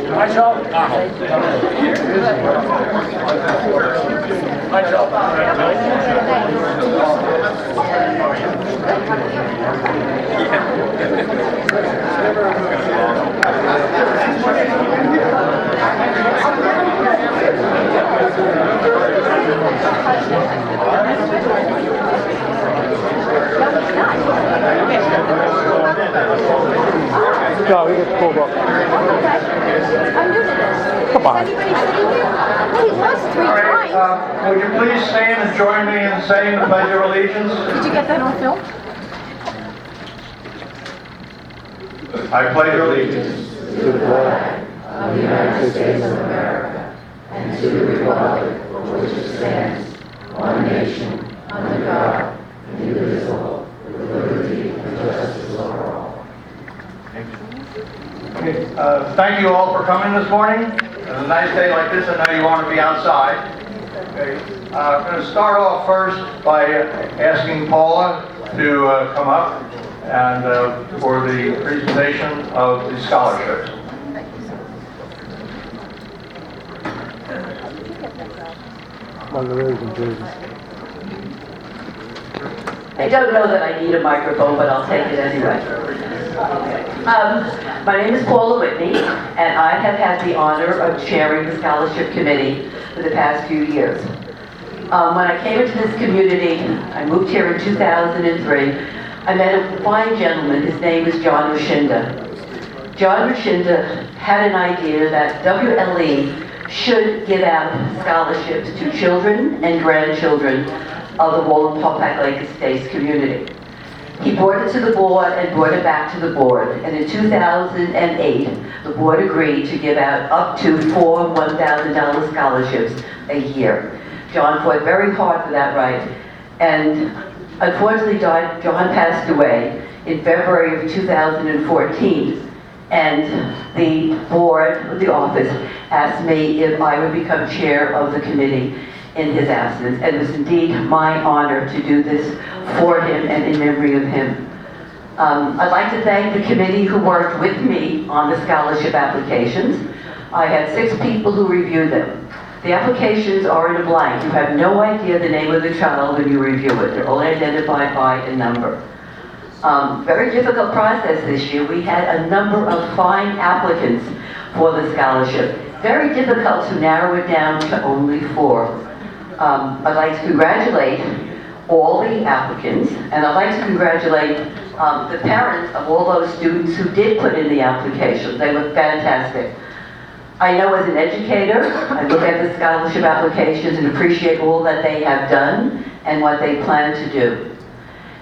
Hi, Joe. Hi, Joe. No, we get pulled up. I'm new to this. Come on. Is anybody sitting here? Well, he lost three All right, times. would you please stand and join me in saying the Pledge of Allegiance? Did you get that on film? I pledge allegiance To the flag of the United States of America and to the republic for which it stands, one nation, under God, indivisible, with liberty and justice for all. Okay, thank you all for coming this morning. On a nice day like this, I know you want to be outside. Okay, I'm going to start off first by asking Paula to come up and for the presentation of the scholarships. on the roads and bridges. I don't know that I need a microphone, but I'll take it anyway. My name is Paula Whitney, and I have had the honor of chairing the scholarship committee for the past few years. When I came into this community, I moved here in 2003, I met a fine gentleman. His name is John Rushinda. John Rushinda had an idea that WLE should give out scholarships to children and grandchildren of the Walden-Pawpack Lake Estates community. He brought it to the board and brought it back to the board, and in 2008, the board agreed to give out up to 4 $1,000 scholarships a year. John fought very hard for that right, and unfortunately, John passed away in February of 2014, and the board, the office, asked me if I would become chair of the committee in his absence, and it was indeed my honor to do this for him and in memory of him. I'd like to thank the committee who worked with me on the scholarship applications. I had 6 people who reviewed them. The applications are in a blank. You have no idea the name of the child when you review it. They're only identified by a number. Very difficult process this year. We had a number of fine applicants for the scholarship. Very difficult to narrow it down to only 4. I'd like to congratulate all the applicants, and I'd like to congratulate the parents of all those students who did put in the applications. They were fantastic. I know as an educator, I look at the scholarship applications and appreciate all that they have done and what they plan to do.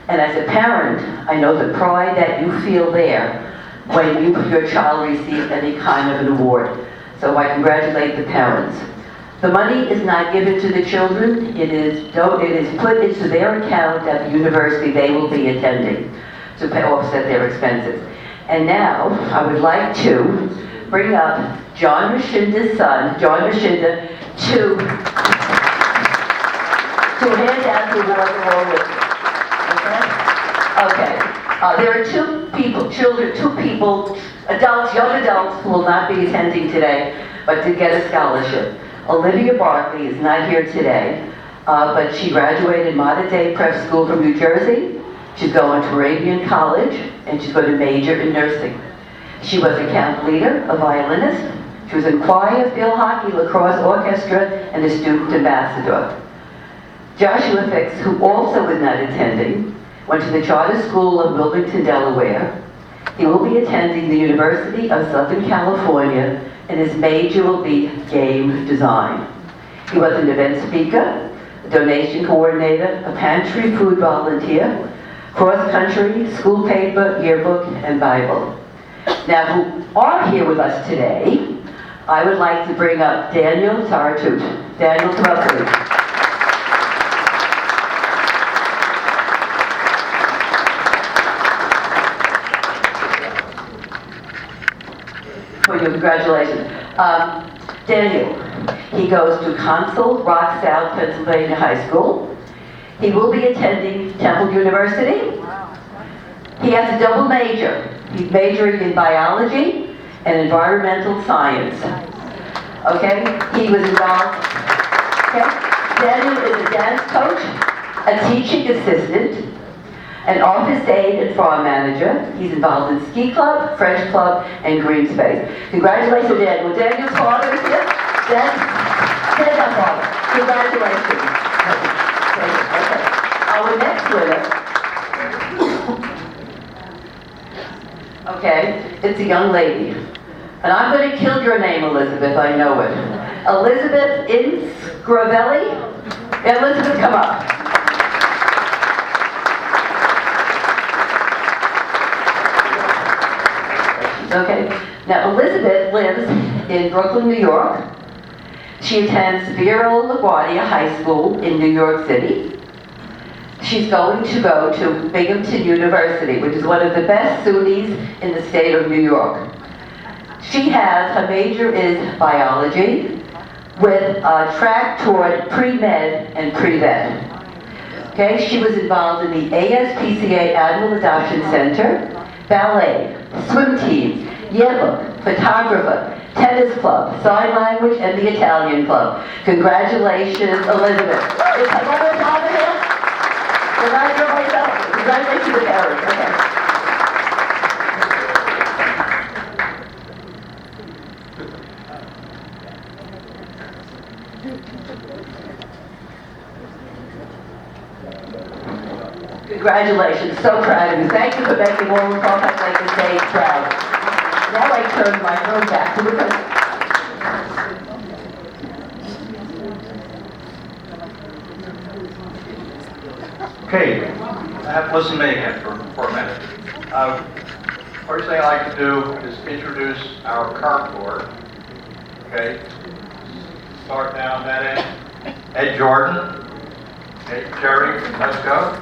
And as a parent, I know the pride that you feel there when your child receives any kind of an award. So I congratulate the parents. The money is not given to the children. It is put into their account at the university they will be attending to offset their expenses. And now, I would like to bring up John Rushinda's son, John Rushinda, to hand out the award along with me. Okay. There are 2 people, adults, young adults, who will not be attending today, but to get a scholarship. Olivia Barkley is not here today, but she graduated Mater Dei Prep School from New Jersey. She's going to Moravian College, and she's going to major in nursing. She was a camp leader, a violinist. She was in choir, field hockey, lacrosse orchestra, and a student ambassador. Joshua Fix, who also is not attending, went to the charter school of Wilmington, Delaware. He will be attending the University of Southern California, and his major will be game design. He was an event speaker, a donation coordinator, a pantry food volunteer, cross-country, school paper, yearbook, and Bible. Now, who are here with us today, I would like to bring up Daniel Saratut. Daniel, come up, please. For your congratulations. Daniel, he goes to Council Rock South Pennsylvania High School. He will be attending Temple University. He has a double major. He's majoring in biology and environmental science. Okay, he was involved. Okay, Daniel is a dance coach, a teaching assistant, an office aide and farm manager. He's involved in ski club, French club, and green space. Congratulations, Daniel. Daniel's father is here. Stand up, father. Congratulations. Okay. Our next winner. Okay, it's a young lady. And I'm going to kill your name, Elizabeth, I know it. Elizabeth Insgravelli? Elizabeth, come up. Okay, now Elizabeth lives in Brooklyn, New York. She attends Vero LaGuardia High School in New York City. She's going to go to Binghamton University, which is one of the best SUNYs in the state of New York. Her major is biology, with a track toward pre-med and pre-vet. Okay, she was involved in the ASPCA Annual Adoption Center, ballet, swim team, yearbook, photographer, tennis club, sign language, and the Italian club. Congratulations, Elizabeth. Is my mother and father here? Congratulations to the parents. Okay. Congratulations, so proud of you. Thank you for making Warren Compact like this day proud. Now I turn my phone back to the president. Okay, listen to me again for a minute. First thing I'd like to do is introduce our current board. Okay, start down that end. Ed Jordan, okay, Jerry, let's go.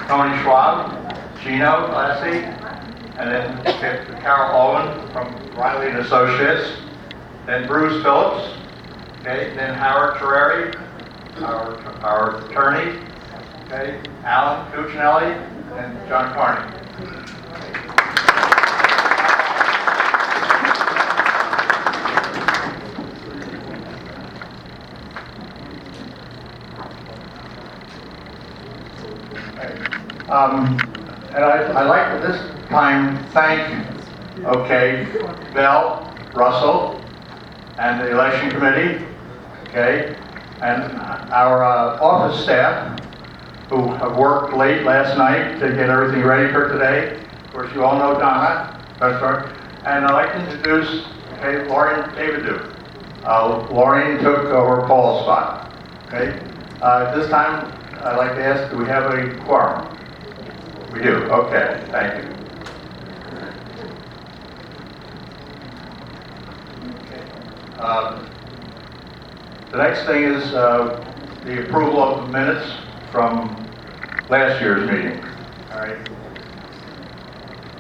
Tony Schwab, Gino Lassie, and then Carol Owen from Riley and Associates, then Bruce Phillips, okay, then Howard Terreri, our attorney, okay, Alan Cuccinelli, and John Carney. And I'd like to this time thank, okay, Bell, Russell, and the election committee, okay, and our office staff who have worked late last night to get everything ready for today. Of course, you all know Donna, that's right. And I'd like to introduce, okay, Lauren Davidu. Lauren took over Paul's spot, okay. This time, I'd like to ask, do we have a quorum? We do, okay, thank you. Okay. The next thing is the approval of the minutes from last year's meeting, all right?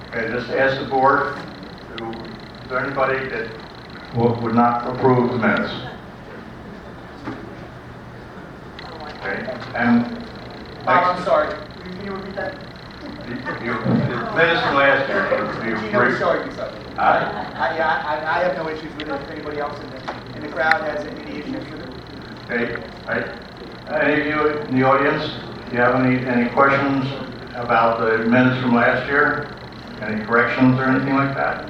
Okay, just ask the board, is there anybody that would not approve the minutes? Okay, and I'm next, sorry. Can you repeat that? the minutes from last year. Gino was showing me something. Huh? I have no issues with it. If anybody else in the crowd has any issues with it. Okay, right. Any of you in the audience, do you have any questions about the minutes from last year? Any corrections or anything like that?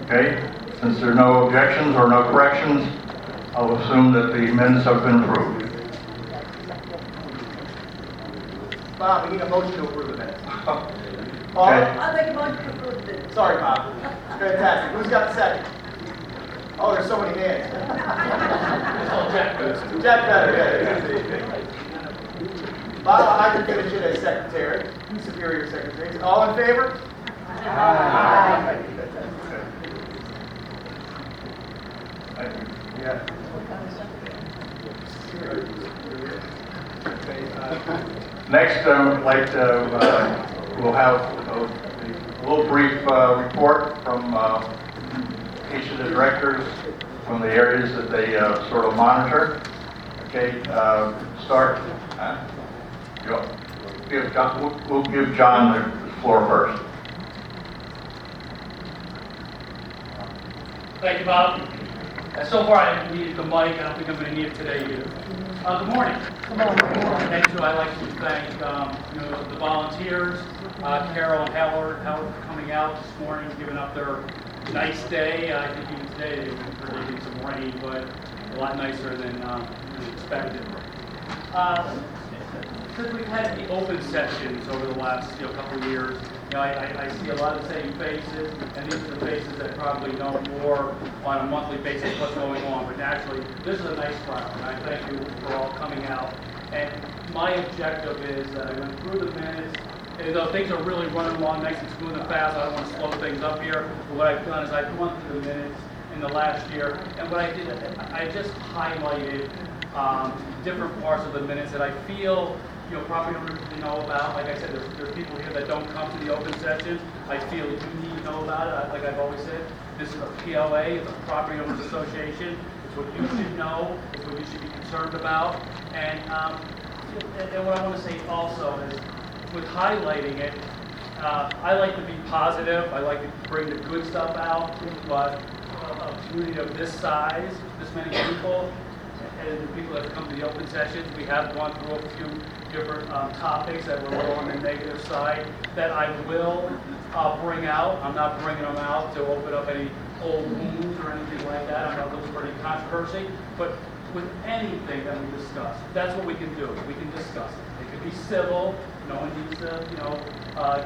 Okay, since there are no objections or no corrections, I'll assume that the minutes have been approved. Bob, we need a motion to approve the minutes. Paul? Okay. I'll make a motion to approve this. Sorry, Bob. Fantastic. Who's got the second? Oh, there's so many hands. Jeff better, yeah. Bob, I can finish it as secretary, superior secretary. All in favor? Aye. Thank you. Thank you. Yeah. Next, I'd like to, we'll have a little brief report from each of the directors from the areas that they sort of monitor. Okay, start. We'll give John the floor first. Thank you, Bob. So far, I haven't needed the mic. I don't think I'm going to need it today either. Good morning. And so I'd like to thank the volunteers, Carol and Howard for coming out this morning, giving up their nice day. I think even today they were predicting some rain, but a lot nicer than expected. Since we've had the open sessions over the last couple of years, I see a lot of the same faces, and these are the faces that probably know more on a monthly basis what's going on. But naturally, this is a nice crowd, and I thank you for all coming out. And my objective is that I went through the minutes, and though things are really running along nice and smooth and fast, I don't want to slow things up here. But what I've done is I've gone through the minutes in the last year, and what I did, I just highlighted different parts of the minutes that I feel property owners need to know about. Like I said, there's people here that don't come to the open sessions. I feel you need to know about it. Like I've always said, this is a POA, it's a Property Owners Association. It's what you should know. It's what you should be concerned about. And what I want to say also is, with highlighting it, I like to be positive. I like to bring the good stuff out. But a community of this size, this many people, and the people that have come to the open sessions, we have gone through a few different topics that were a little on the negative side that I will bring out. I'm not bringing them out to open up any old wounds or anything like that. I'm not looking for any controversy. But with anything that we discuss, that's what we can do. We can discuss it. It can be civil. No one needs to,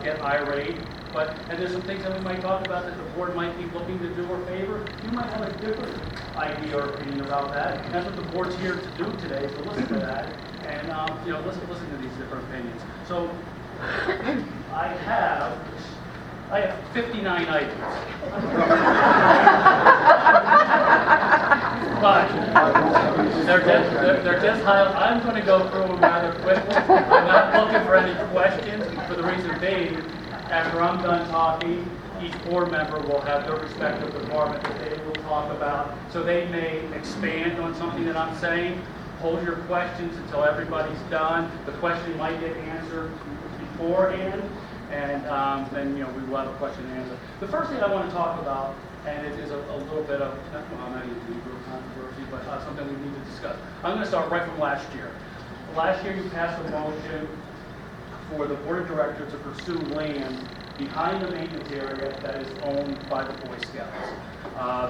get irate. And there's some things that we might talk about that the board might be looking to do or favor. You might have a different idea or opinion about that. And that's what the board's here to do today, is to listen to that and listen to these different opinions. So I have 59 items. But they're just I'm going to go through them rather quickly. I'm not looking for any questions, for the reason being, after I'm done talking, each board member will have their respective department that they will talk about. So they may expand on something that I'm saying. Hold your questions until everybody's done. The question might get answered beforehand, and then we will have a question and answer. The first thing I want to talk about, and it is a little bit of, not even legal controversy, but something we need to discuss. I'm going to start right from last year. Last year you passed a motion for the board of directors to pursue land behind the maintenance area that is owned by the Boy Scouts.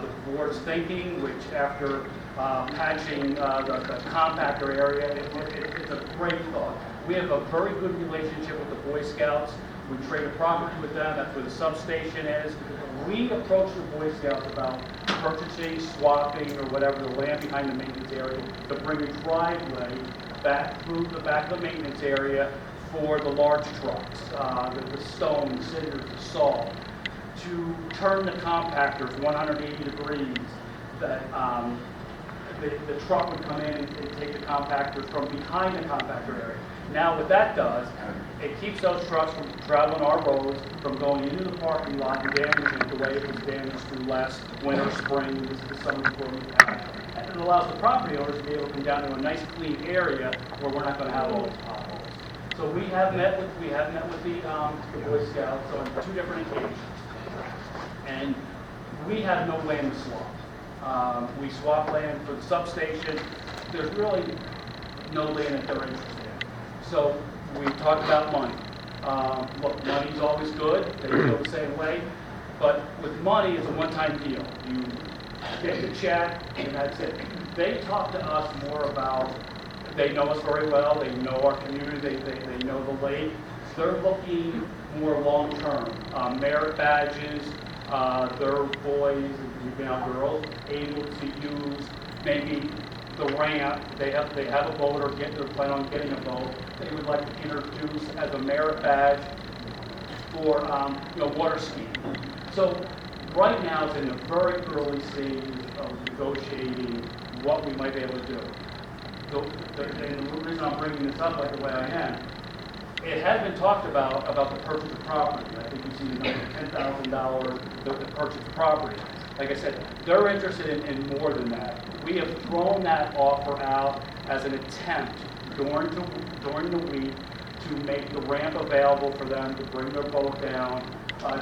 The board's thinking, which after patching the compactor area, it's a great thought. We have a very good relationship with the Boy Scouts. We trade a property with them. That's where the substation is. We approach the Boy Scouts about purchasing, swapping, or whatever, the land behind the maintenance area to bring a driveway back through the back of the maintenance area for the large trucks, the stone, the cinders, the salt, to turn the compactors 180 degrees. That the truck would come in and take the compactors from behind the compactor area. Now what that does, it keeps those trucks from traveling our roads, from going into the parking lot and damaging it the way it was damaged through last winter, spring, this summer before we had. And it allows the property owners to be able to come down to a nice clean area where we're not going to have all these potholes. So we have met with the Boy Scouts on 2 different occasions, and we have no land to swap. We swap land for the substation. There's really no land that they're interested in. So we talked about money. Look, money's always good. They feel the same way. But with money, it's a one-time deal. You get the check, and that's it. They talk to us more about, they know us very well. They know our community. They know the lake. They're looking more long-term. Merit badges, their boys, and now girls, able to use maybe the ramp. They have a boat or they're planning on getting a boat. They would like to introduce as a merit badge for water skiing. So right now it's in the very early stages of negotiating what we might be able to do. And the reason I'm bringing this up like the way I am, it has been talked about the purchase of property. I think you've seen the number $10,000 the purchase of property. Like I said, they're interested in more than that. We have thrown that offer out as an attempt during the week to make the ramp available for them to bring their boat down,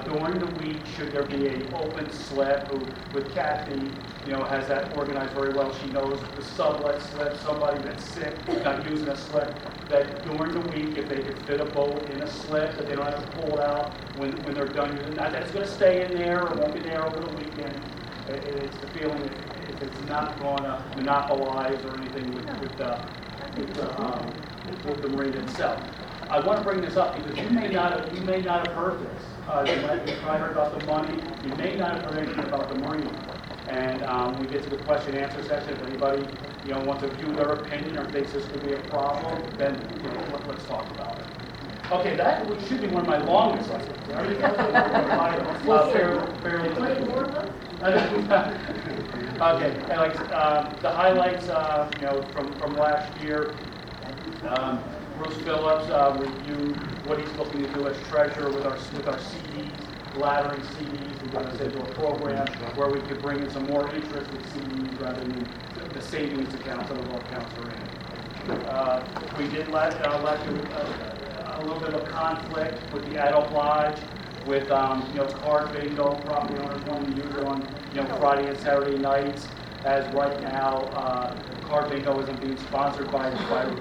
During the week, should there be an open slip, who, with Kathy, has that organized very well. She knows the sublet slip, somebody that's sick, not using a slip, that during the week, if they could fit a boat in a slip, that they don't have to pull it out when they're done using it. Not that it's going to stay in there, or won't be there over the weekend. It's the feeling if it's not going to monopolize or anything with the marina itself. I want to bring this up because you may not have heard this. You probably heard about the money. You may not have heard anything about the marina. And we get to the question and answer session. If anybody wants to view their opinion or thinks this could be a problem, then let's talk about it. Okay, that should be one of my longest lessons. Everything else is fairly okay, and like the highlights, from last year. Bruce Phillips reviewed what he's looking to do as treasurer with our CDs, laddering CDs. We're going to into a program where we could bring in some more interest with CDs rather than the savings accounts that all accounts are in. We did let a little bit of a conflict with the adult lodge, with card bingo, property owners wanting to use it on Friday and Saturday nights. As right now, card bingo isn't being sponsored by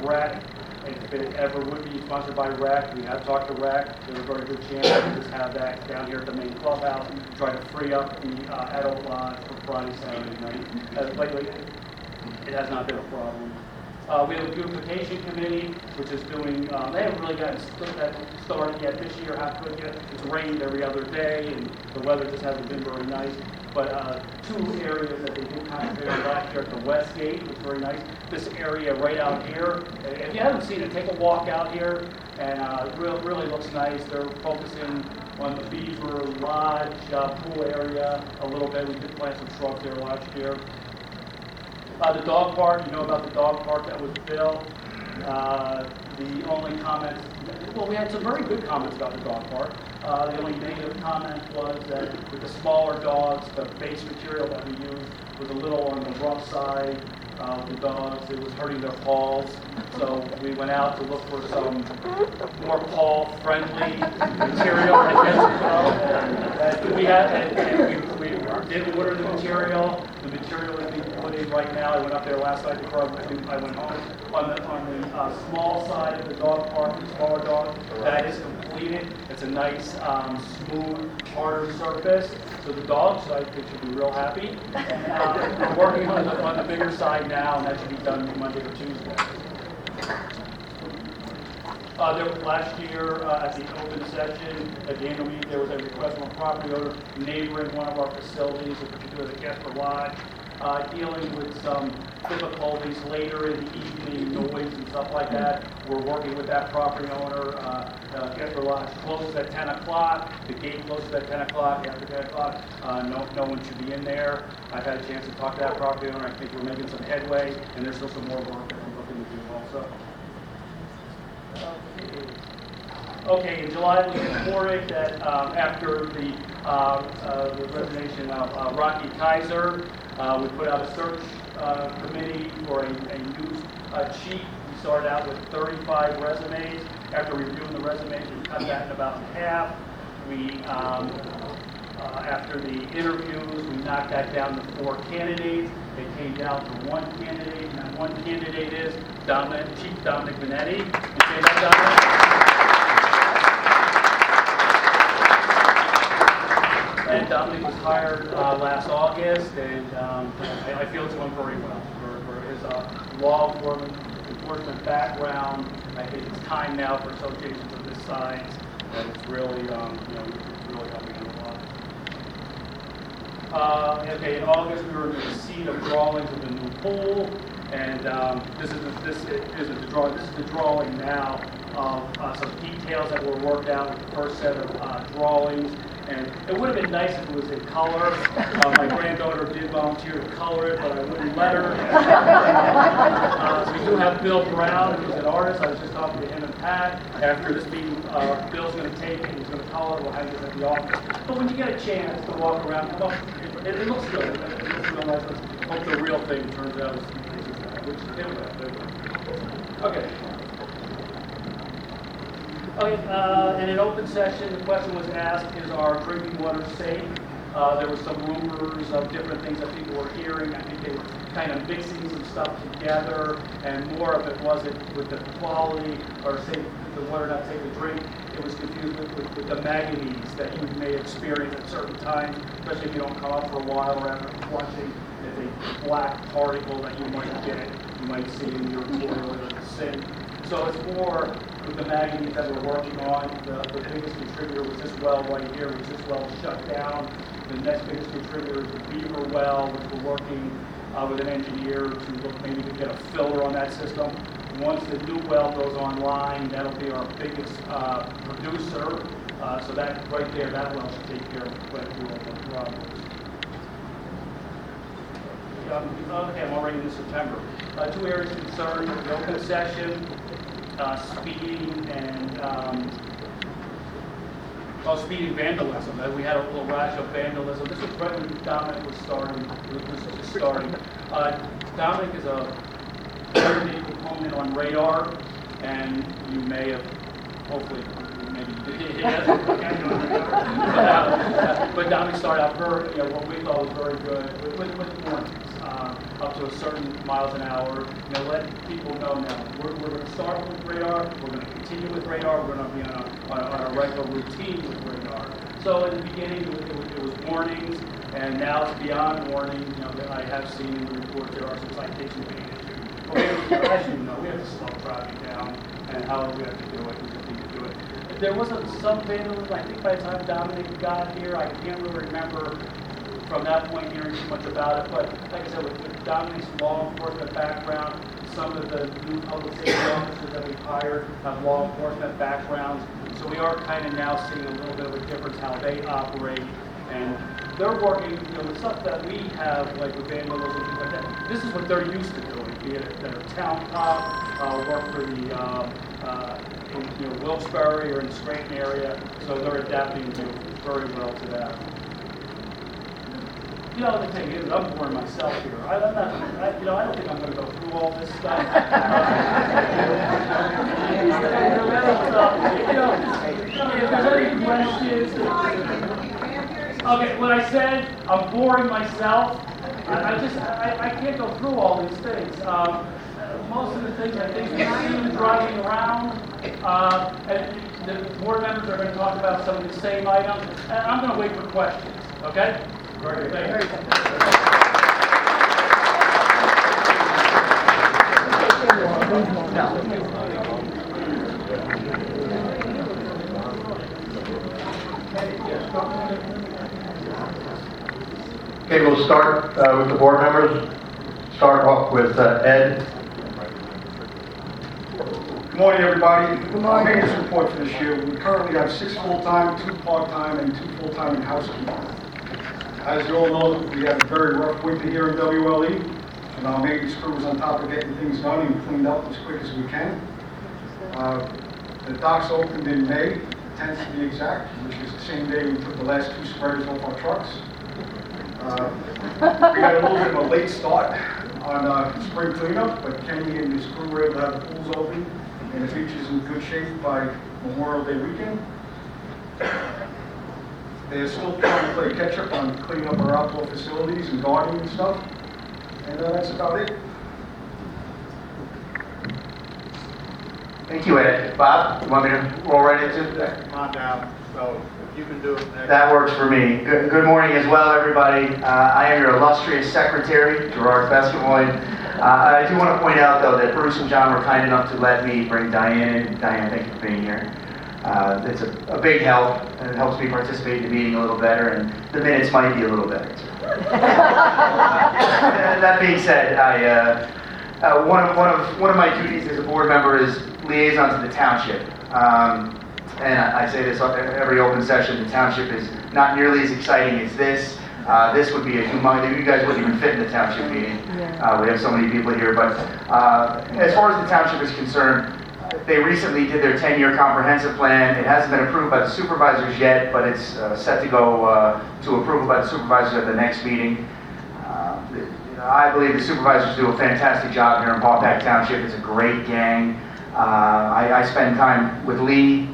REC. If it ever would be sponsored by REC, we have talked to REC. There's a very good chance we just have that down here at the main clubhouse, try to free up the adult lodge for Friday, Saturday night. As lately, it has not been a problem. We have a beautification committee, which is doing, they haven't really gotten started yet this year, how could you? It's rained every other day, and the weather just hasn't been very nice. But two areas that they did concentrate on last year at the West Gate was very nice. This area right out here, if you haven't seen it, take a walk out here, and it really looks nice. They're focusing on the Beaver Lodge pool area a little bit. We did plant some shrubs there last year. The dog park, about the dog park that was built. The only comments, well, we had some very good comments about the dog park. The only negative comment was that with the smaller dogs, the base material that we used was a little on the rough side of the dogs. It was hurting their paws. So we went out to look for some more paw-friendly material. We did order the material. The material is being put in right now. I went up there last night before I went home. On the small side of the dog park, the smaller dog, that is completed. It's a nice, smooth, harder surface. So the dogs, I think, should be real happy. And we're working on the bigger side now, and that should be done Monday or Tuesday. Last year, at the open session, at the annual meeting, there was a request from a property owner neighboring one of our facilities, in particular the Gesper Lodge, dealing with some difficulties later in the evening, noise and stuff like that. We're working with that property owner. Gesper Lodge closes at 10 o'clock. The gate closes at 10 o'clock. After 10 o'clock, no one should be in there. I've had a chance to talk to that property owner. I think we're making some headway, and there's still some more work that we're looking to do also. Okay, in July we reported that after the resignation of Rocky Kaiser, we put out a search committee for a new chief. We started out with 35 resumes. After reviewing the resumes, we cut that in about half. We, after the interviews, we knocked that down to 4 candidates. It came down to 1 candidate, and that 1 candidate is Chief Dominic Minetti. You say that, Dominic? And Dominic was hired last August, and I feel it's going very well for his law enforcement background. I think it's time now for associations of this size, and it's really, it's really helping out a lot. Okay, in August we were in receipt of drawings of the new pool, and this is the drawing. This is the drawing now of some details that were worked out with the first set of drawings. And it would have been nice if it was in color. My granddaughter did volunteer to color it, but I wouldn't let her. So we do have Bill Brown, who's an artist. I was just talking to him and Pat. After this meeting, Bill's going to take it. He's going to color it. We'll hang this at the office. But when you get a chance to walk around, well, it looks good. It looks real nice. Let's hope the real thing turns out as nice as that, which it will. Okay. Okay, in an open session, the question was asked, is our drinking water safe? There were some rumors of different things that people were hearing. I think they were kind of mixing some stuff together, and more of it wasn't with the quality or safe, the water not safe to drink. It was confused with the manganese that you may experience at certain times, especially if you don't come up for a while or after flushing. It's a black particle that you might see in your toilet or the sink. So it's more with the manganese that we're working on. The biggest contributor was this well right here, which this well shut down. The next biggest contributor is the Beaver well, which we're working with an engineer to look maybe to get a filler on that system. Once the new well goes online, that'll be our biggest producer. So that right there, that well should take care of quite a few of the problems. Okay, I'm already in September. Two areas of concern: the open session, speeding, and speeding vandalism. We had a little rash of vandalism. This was right when Dominic was starting. Dominic is a very big component on radar, and you may have, hopefully, maybe he hasn't. But Dominic started out very, what we thought was very good with warnings. Up to a certain miles an hour. Let people know now. We're going to start with radar. We're going to continue with radar. We're going to be on a regular routine with radar. So in the beginning, it was warnings, and now it's beyond warnings. I have seen in the report there are some citations being issued. But as you know, we have to slow traffic down, and however we have to do it, we just need to do it. There was some vandalism. I think by the time Dominic got here, I can't really remember from that point hearing too much about it, but like I said, with Dominic's law enforcement background, some of the new public safety officers that we've hired have law enforcement backgrounds, so we are kind of now seeing a little bit of a difference how they operate, and they're working, with stuff that we have, like with vandalism, things like that. This is what they're used to doing, be it at a town cop, work for the in Wilkes-Barre or in the Scranton area, so they're adapting very well to that. The thing is, I'm boring myself here. I don't think I'm going to go through all this stuff. If there's any questions. Okay, when I said I'm boring myself, I can't go through all these things. Most of the things I think we've seen driving around, and the board members are going to talk about some of the same items, and I'm going to wait for questions, okay? Very good. Okay, we'll start with the board members. Start off with Ed. Good morning, everybody. Our maintenance report for this year. We currently have 6 full-time, 2 part-time, and 2 full-time in housekeeping. As you all know, we had a very rough winter here in WLE, and our maintenance crew was on top of getting things done and cleaned up as quick as we can. The docks opened in May, the 10th to be exact, which is the same day we took the last 2 spreaders off our trucks. We had a little bit of a late start on spring cleanup, but Kenny and his crew were able to have the pools open and the beach is in good shape by Memorial Day weekend. They're still trying to play catch up on cleaning up our outdoor facilities and gardening and stuff. And that's about it. Thank you, Ed. Bob, you want me to roll right into that? Come on down. So if you can do it next. That works for me. Good morning as well, everybody. I am your illustrious secretary, Gerard Feskemoy. I do want to point out, though, that Bruce and John were kind enough to let me bring Diane in. Diane, thank you for being here. It's a big help, and it helps me participate in the meeting a little better, and the minutes might be a little better. That being said, one of my duties as a board member is liaison to the township. And I say this every open session, the township is not nearly as exciting as this. This would be a humongous, you guys wouldn't even fit in the township meeting. We have so many people here, but as far as the township is concerned, they recently did their 10-year comprehensive plan. It hasn't been approved by the supervisors yet, but it's set to go to approval by the supervisors at the next meeting. I believe the supervisors do a fantastic job here in Paw Pack Township. It's a great gang. I spend time with Lee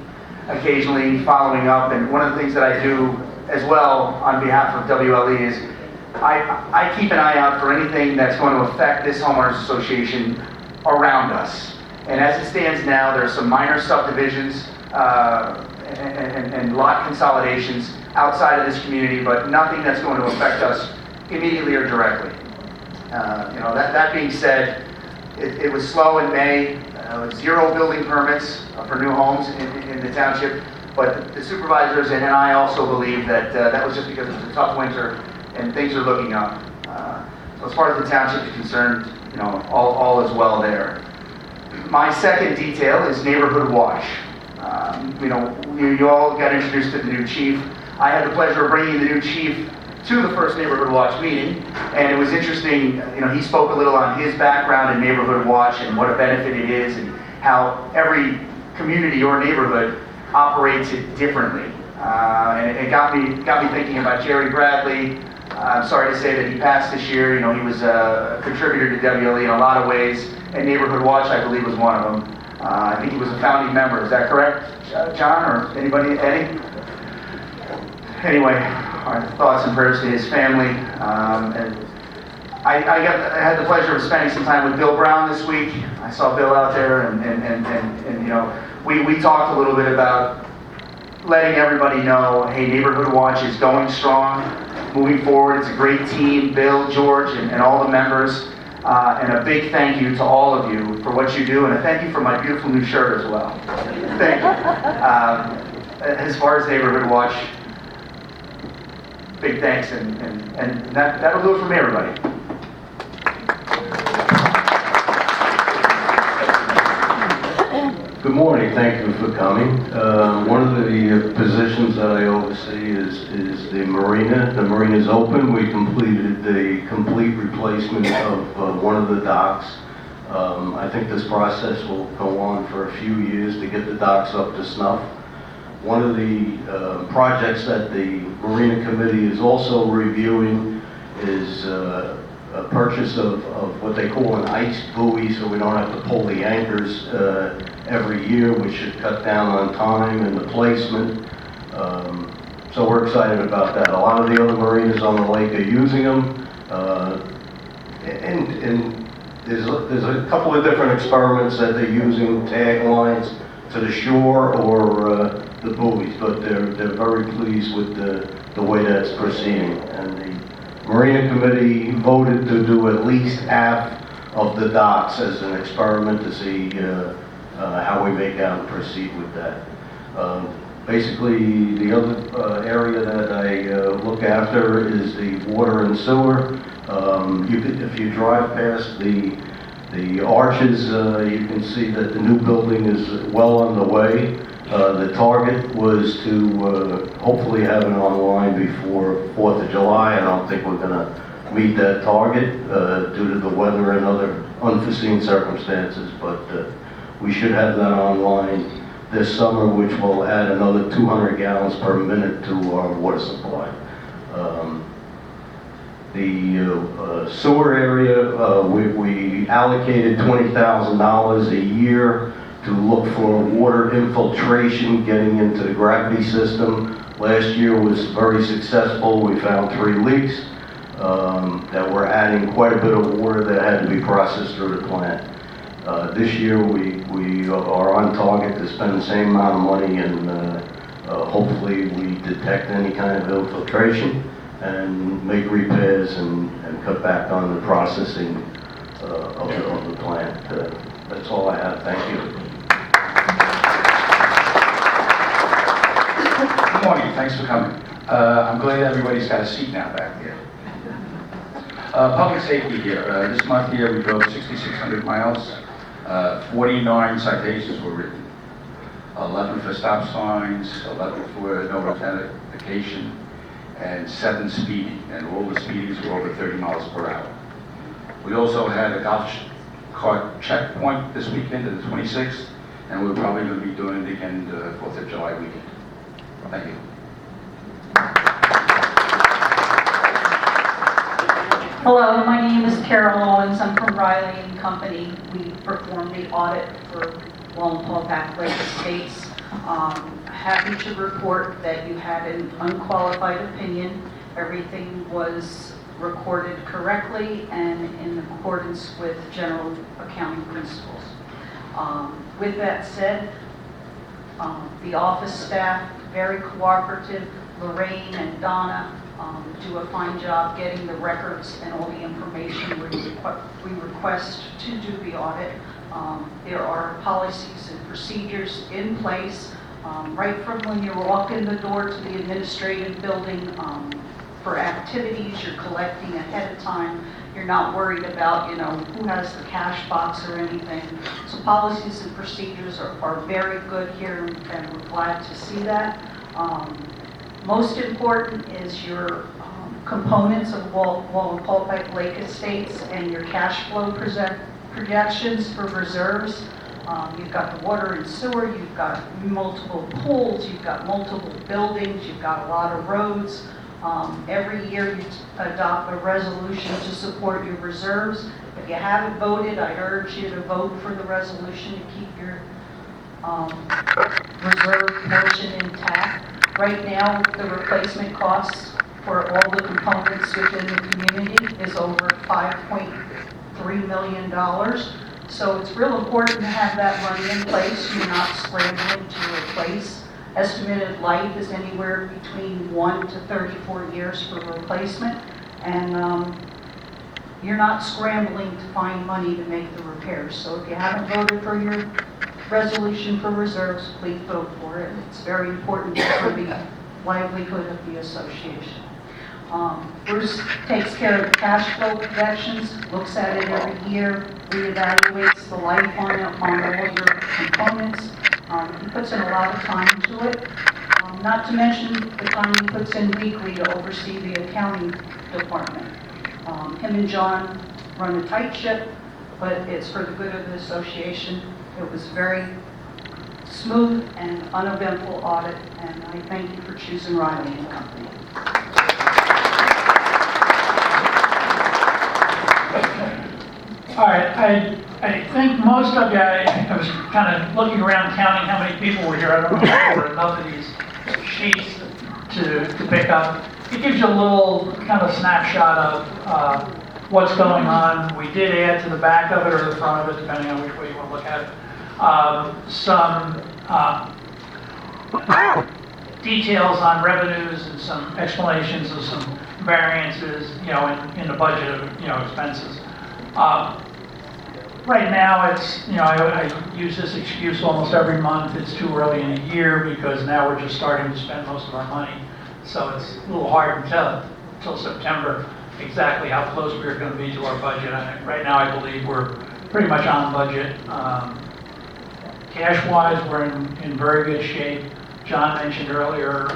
occasionally following up. And one of the things that I do as well on behalf of WLE is I keep an eye out for anything that's going to affect this homeowners association around us. And as it stands now, there are some minor subdivisions and lot consolidations outside of this community, but nothing that's going to affect us immediately or directly. That being said, it was slow in May. 0 building permits for new homes in the township, but the supervisors and I also believe that that was just because it was a tough winter and things are looking up. So as far as the township is concerned, all is well there. My second detail is neighborhood watch. You all got introduced to the new chief. I had the pleasure of bringing the new chief to the first Neighborhood Watch meeting, and it was interesting. He spoke a little on his background in Neighborhood Watch and what a benefit it is, and how every community or neighborhood operates it differently. And it got me thinking about Jerry Bradley. I'm sorry to say that he passed this year. He was a contributor to WLE in a lot of ways, and Neighborhood Watch, I believe, was one of them. I think he was a founding member. Is that correct, John, or anybody, Eddie? Anyway, our thoughts and prayers to his family. And I had the pleasure of spending some time with Bill Brown this week. I saw Bill out there, and we talked a little bit about letting everybody know, hey, Neighborhood Watch is going strong, moving forward. It's a great team, Bill, George, and all the members. And a big thank you to all of you for what you do, and a thank you for my beautiful new shirt as well. Thank you. As far as Neighborhood Watch, big thanks, and that'll do it for me, everybody. Good morning, thank you for coming. One of the positions that I oversee is the marina. The marina is open. We completed the complete replacement of one of the docks. I think this process will go on for a few years to get the docks up to snuff. One of the projects that the Marina Committee is also reviewing is a purchase of what they call an ice buoy, so we don't have to pull the anchors every year, which should cut down on time and the placement. So we're excited about that. A lot of the other marinas on the lake are using them. And there's a couple of different experiments that they're using, tag lines to the shore or the buoys, but they're very pleased with the way that's proceeding. And the Marina Committee voted to do at least half of the docks as an experiment to see how we make out and proceed with that. Basically, the other area that I look after is the water and sewer. If you drive past the arches, you can see that the new building is well underway. The target was to hopefully have it online before 4th of July. I don't think we're going to meet that target due to the weather and other unforeseen circumstances, but we should have that online this summer, which will add another 200 gallons per minute to our water supply. The sewer area, we allocated $20,000 a year to look for water infiltration getting into the gravity system. Last year was very successful. We found 3 leaks that were adding quite a bit of water that had to be processed through the plant. This year we are on target to spend the same amount of money, and hopefully we detect any kind of infiltration and make repairs and cut back on the processing of the plant. That's all I have. Thank you. Good morning, thanks for coming. I'm glad everybody's got a seat now back there. Public safety here. This month here we drove 6,600 miles. 49 citations were written. 11 for stop signs, 11 for no identification, and 7 speeding. And all the speedings were over 30 miles per hour. We also had a golf cart checkpoint this weekend, the 26th, and we're probably going to be doing it again the 4th of July weekend. Thank you. Hello, my name is Carol Owens. I'm from Riley and Company. We performed the audit for Wallenpaupack Lake Estates. happy to report that you had an unqualified opinion. Everything was recorded correctly and in accordance with general accounting principles. With that said, the office staff, very cooperative. Lorraine and Donna do a fine job getting the records and all the information we request to do the audit. There are policies and procedures in place right from when you walk in the door to the administrative building. For activities you're collecting ahead of time, you're not worried about, who has the cash box or anything. So policies and procedures are very good here, and we're glad to see that. Most important is your components of Walpole Lake Estates and your cash flow projections for reserves. You've got the water and sewer, you've got multiple pools, you've got multiple buildings, you've got a lot of roads. Every year you adopt a resolution to support your reserves. If you haven't voted, I'd urge you to vote for the resolution to keep your reserve portion intact. Right now, the replacement costs for all the components within the community is over $5.3 million. So it's real important to have that money in place. You're not scrambling to replace. Estimated life is anywhere between 1 to 34 years for replacement, and you're not scrambling to find money to make the repairs. So if you haven't voted for your resolution for reserves, please vote for it. It's very important for the livelihood of the association. Bruce takes care of the cash flow projections, looks at it every year, reevaluates the life on all of your components. He puts in a lot of time to it, not to mention the time he puts in weekly to oversee the accounting department. Him and John run a tight ship, but it's for the good of the association. It was very smooth and uneventful audit, and I thank you for choosing Riley and Company. All right, I think most of you, I was kind of looking around counting how many people were here. I don't know if there were enough of these sheets to pick up. It gives you a little kind of snapshot of what's going on. We did add to the back of it or the front of it, depending on which way you want to look at it, some details on revenues and some explanations of some variances, in the budget of, expenses. Right now, it's, I use this excuse almost every month. It's too early in the year because now we're just starting to spend most of our money. So it's a little hard to tell until September exactly how close we're going to be to our budget. Right now, I believe we're pretty much on budget. Cash-wise, we're in very good shape. John mentioned earlier,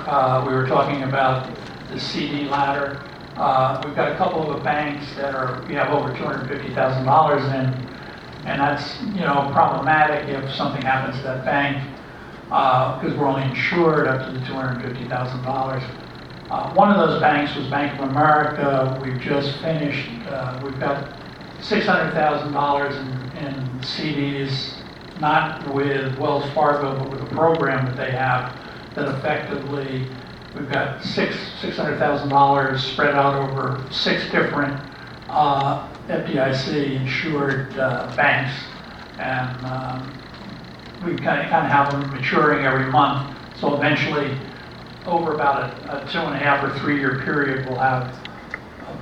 we were talking about the CD ladder. We've got a couple of banks that we have over $250,000 in. And that's, problematic if something happens to that bank, because we're only insured up to the $250,000. One of those banks was Bank of America. We've just finished, we've got $600,000 in CDs, not with Wells Fargo, but with a program that they have that effectively, we've got $600,000 spread out over 6 different FDIC insured banks, and we kind of have them maturing every month. So eventually, over about a 2.5 or 3 year period, we'll have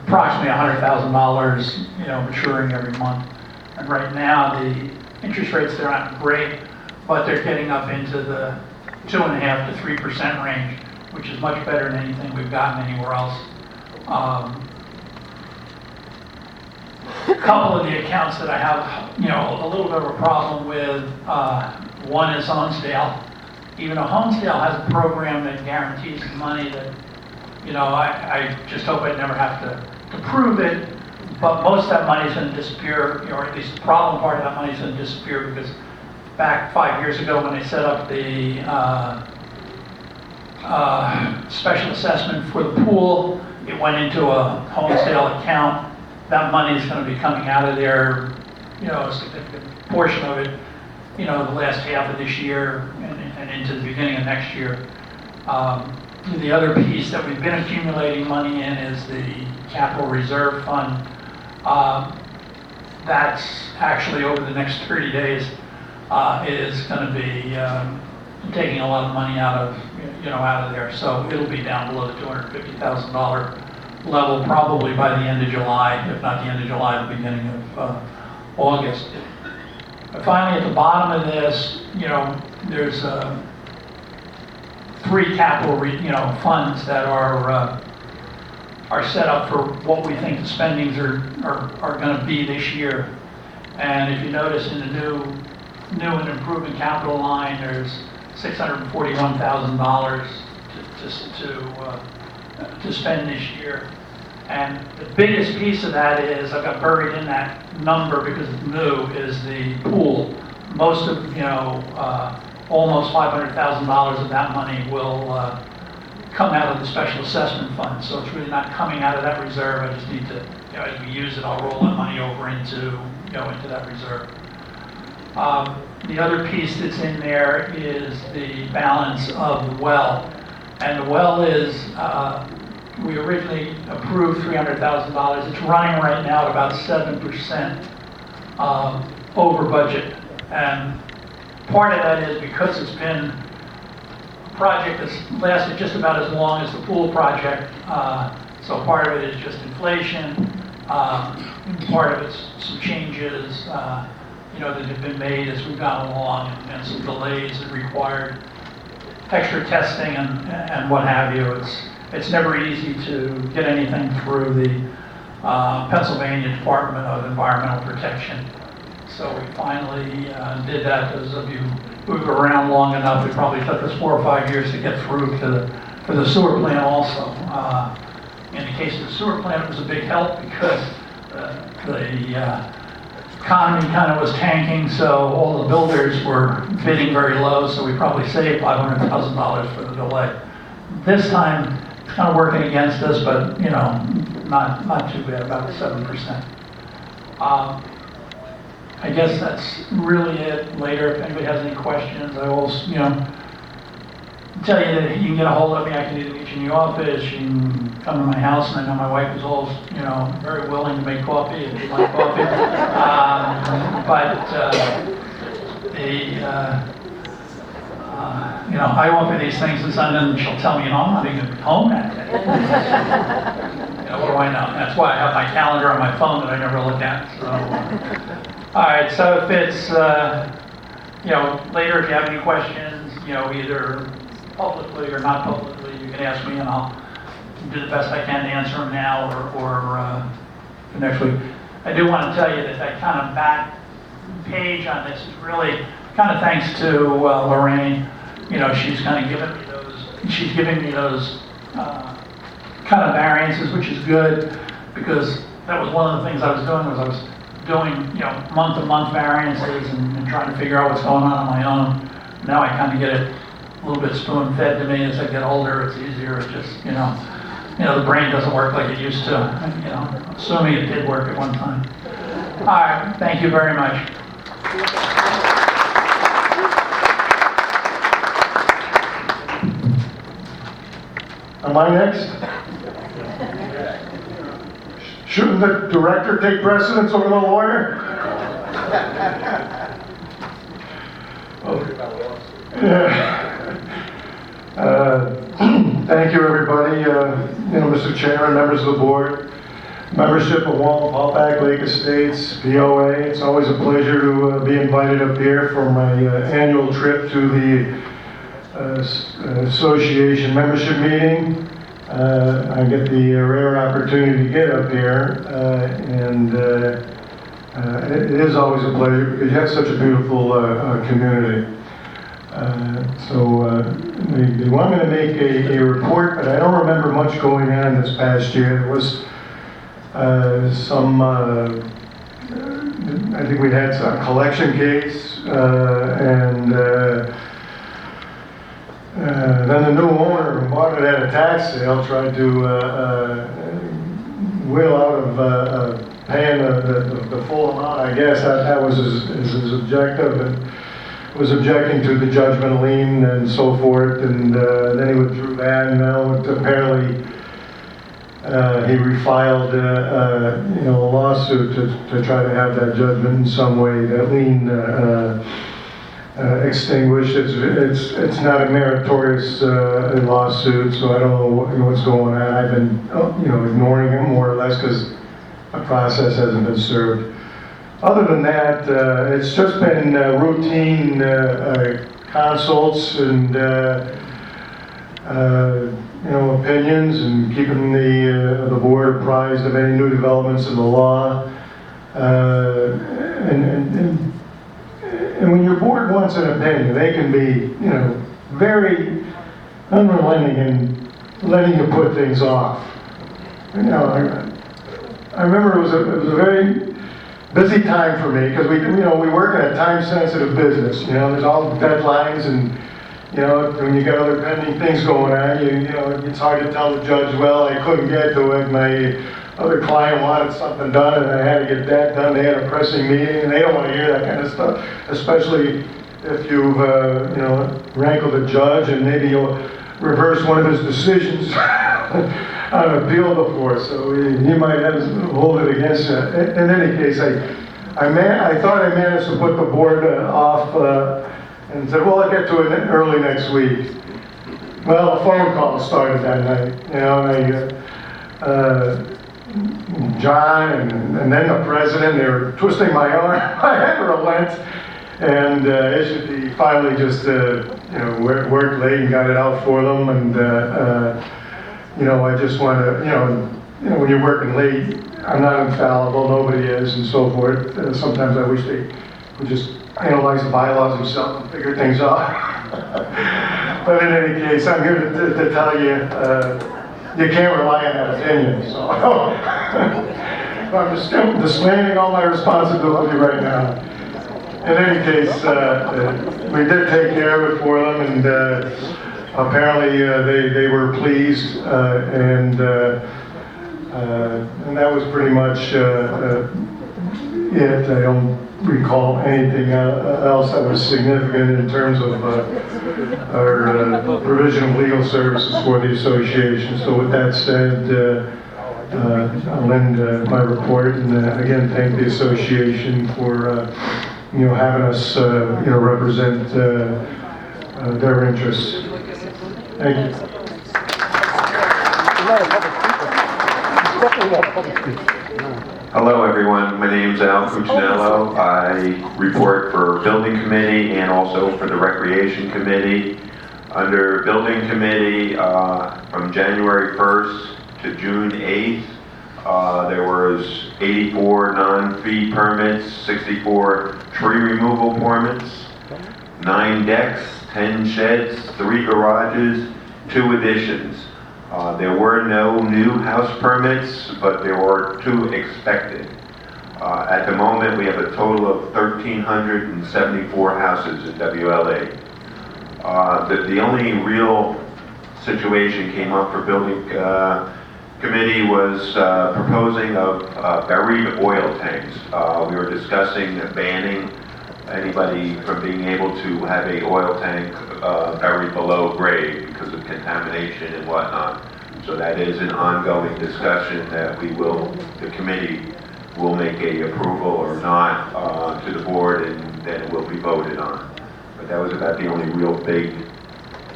approximately $100,000, maturing every month. And right now, the interest rates, they're not great, but they're getting up into the 2.5 to 3% range, which is much better than anything we've gotten anywhere else. A couple of the accounts that I have, a little bit of a problem with, one is Honesdale. Even though Honesdale has a program that guarantees the money that, I just hope I never have to prove it, but most of that money is going to disappear, or at least the problem part of that money is going to disappear because back 5 years ago when they set up the special assessment for the pool, it went into a Honesdale account. That money is going to be coming out of there, a significant portion of it the last half of this year and into the beginning of next year. The other piece that we've been accumulating money in is the capital reserve fund. That's actually over the next 30 days is going to be taking a lot of money out of there. So it'll be down below the $250,000 level probably by the end of July, if not the end of July, the beginning of August. But finally, at the bottom of this, there's 3 capital funds that are set up for what we think the spendings are going to be this year. And if you notice in the new and improving capital line, there's $641,000 to spend this year. And the biggest piece of that is, I've got buried in that number because it's new, is the pool. Most of, almost $500,000 of that money will come out of the special assessment fund. So it's really not coming out of that reserve. I just need to, as we use it, I'll roll that money over into that reserve. The other piece that's in there is the balance of the well. And the well is, we originally approved $300,000. It's running right now at about 7% over budget. And part of that is because it's been a project that's lasted just about as long as the pool project. So part of it is just inflation. Part of it's some changes, that have been made as we've gone along, and some delays that required extra testing and what have you. It's never easy to get anything through the Pennsylvania Department of Environmental Protection. So we finally did that. Those of you who've been around long enough, it probably took us 4 or 5 years to get through for the sewer plant also. In the case of the sewer plant, it was a big help because the economy kind of was tanking, so all the builders were bidding very low, so we probably saved $500,000 for the delay. This time, it's kind of working against us, but not too bad, about 7%. I guess that's really it. Later, if anybody has any questions, I will, tell you that you can get a hold of me. I can either meet you in the office, you can come to my house, and I know my wife is always, very willing to make coffee if you like coffee. I offer these things to Sunday, and she'll tell me, I'm not even going to be home that day. What do I know? That's why I have my calendar on my phone that I never look at. So. All right, so if it's, later if you have any questions, either publicly or not publicly, you can ask me and I'll do the best I can to answer them now or for next week. I do want to tell you that kind of back page on this is really kind of thanks to Lorraine. She's kind of giving me those kind of variances, which is good because that was one of the things I was doing month-to-month variances and trying to figure out what's going on my own. Now I kind of get it a little bit spoon-fed to me as I get older. It's easier. It's just, the brain doesn't work like it used to. Assuming it did work at one time. All right. Thank you very much. Am I next? Shouldn't the director take precedence over the lawyer? Thank you, everybody. Mr. Chairman, members of the board, membership of Walton Pawpack Lake Estates, BOA. It's always a pleasure to be invited up here for my annual trip to the association membership meeting. I get the rare opportunity to get up here, and it is always a pleasure because you have such a beautiful community. They want me to make a report, but I don't remember much going on this past year. There was some, I think we had some collection case, and then the new owner who bought it at a tax sale tried to wheel out of paying the full amount. I guess that was his objective. And was objecting to the judgment lien and so forth, and then he withdrew that, and now apparently he refiled a lawsuit to try to have that judgment in some way, that lien extinguished. It's not a meritorious lawsuit, so I don't know what's going on. I've been ignoring him more or less because a process hasn't been served. Other than that, it's just been routine consults and opinions, and keeping the board apprised of any new developments in the law. And when your board wants an opinion, they can be, very unrelenting in letting you put things off. I remember it was a very busy time for me, because we work in a time-sensitive business. There's all deadlines, and when you got other pending things going on, it's hard to tell the judge, well, I couldn't get to it. My other client wanted something done, and I had to get that done. They had a pressing meeting, and they don't want to hear that kind of stuff, especially if you've rankled a judge, and maybe you'll reverse one of his decisions on appeal before, so he might have to hold it against you. In any case, I thought I managed to put the board off and said, well, I'll get to it early next week. Well, a phone call started that night. John and then the president, they were twisting my arm. I had to relent, and he finally just worked late and got it out for them. And I just want to, when you're working late, I'm not infallible, nobody is, and so forth. Sometimes I wish they would just analyze the bylaws themselves and figure things out. But in any case, I'm here to tell you, you can't rely on that opinion. So I'm just disclaiming all my responsibility right now. In any case, we did take care of it for them, and apparently they were pleased, and that was pretty much it. I don't recall anything else that was significant in terms of our provision of legal services for the association. So with that said, I'll end my report, and again thank the association for having us represent their interests. Thank you. Hello everyone, my name is Al Cuccinello. I report for Building Committee and also for the Recreation Committee. Under Building Committee, from January 1st to June 8th, there was 84 non-fee permits, 64 tree removal permits, 9 decks, 10 sheds, 3 garages, 2 additions. There were no new house permits, but there were 2 expected. At the moment, we have a total of 1,374 houses in WLA. The only real situation came up for Building Committee was proposing of buried oil tanks. We were discussing banning anybody from being able to have a oil tank buried below grade because of contamination and whatnot. So that is an ongoing discussion that the committee will make a approval or not to the board, and then it will be voted on. But that was about the only real big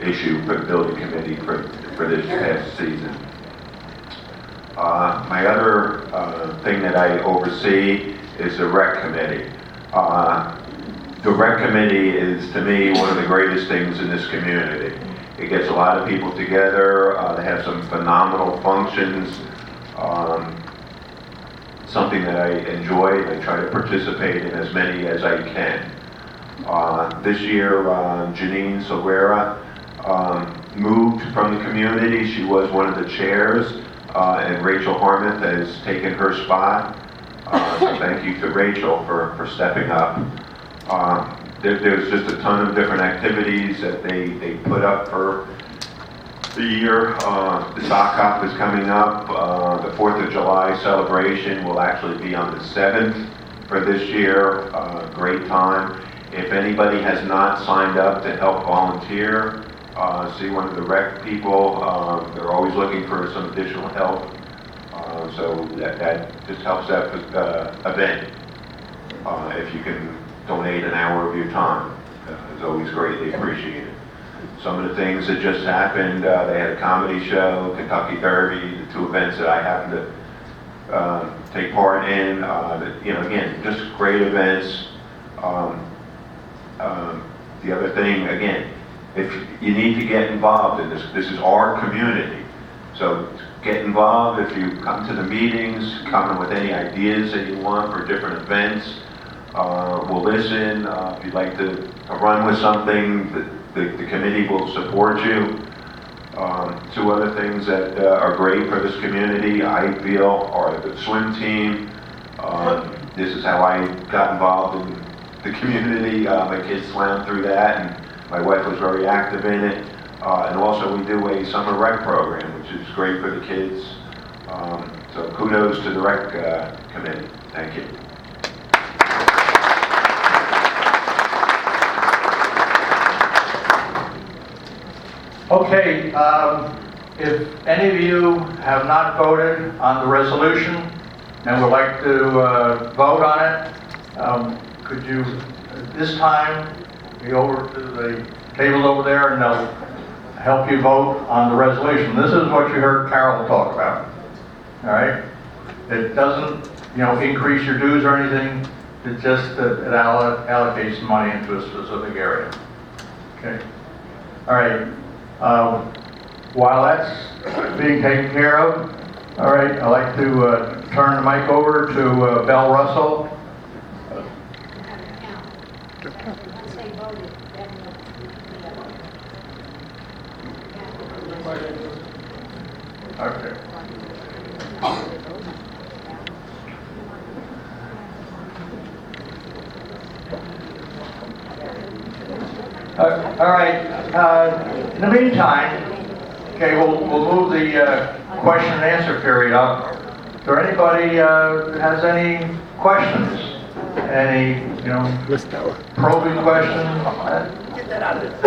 issue for the Building Committee for this past season. My other thing that I oversee is the Rec Committee. The Rec Committee is, to me, one of the greatest things in this community. It gets a lot of people together. They have some phenomenal functions. Something that I enjoy. I try to participate in as many as I can. This year, Janine Silvera moved from the community. She was one of the chairs, and Rachel Harmouth has taken her spot. So thank you to Rachel for stepping up. There's just a ton of different activities that they put up for the year. The sock hop is coming up. The 4th of July celebration will actually be on the 7th for this year. Great time. If anybody has not signed up to help volunteer, see one of the rec people. They're always looking for some additional help. So that just helps that event. If you can donate an hour of your time, it's always greatly appreciated. Some of the things that just happened, they had a comedy show, Kentucky Derby, the two events that I happened to take part in. You know, again, just great events. The other thing, again, if you need to get involved in this, this is our community. So get involved. If you come to the meetings, come in with any ideas that you want for different events. We'll listen. If you'd like to run with something, the committee will support you. Two other things that are great for this community, I feel, are the swim team. This is how I got involved in the community. My kids swam through that, and my wife was very active in it. And also we do a summer rec program, which is great for the kids. So kudos to the rec committee. Thank you. Okay, if any of you have not voted on the resolution and would like to vote on it, could you, at this time, be over to the tables over there and they'll help you vote on the resolution. This is what you heard Carol talk about, all right? It doesn't, you know, increase your dues or anything. It just it allocates money into a specific area. Okay. All right. While that's being taken care of, all right, I'd like to turn the mic over to Belle Russell. Okay. All right. In the meantime, okay, we'll move the question and answer period up. Is there anybody that has any questions? Any, you know, probing questions? Get that out of there.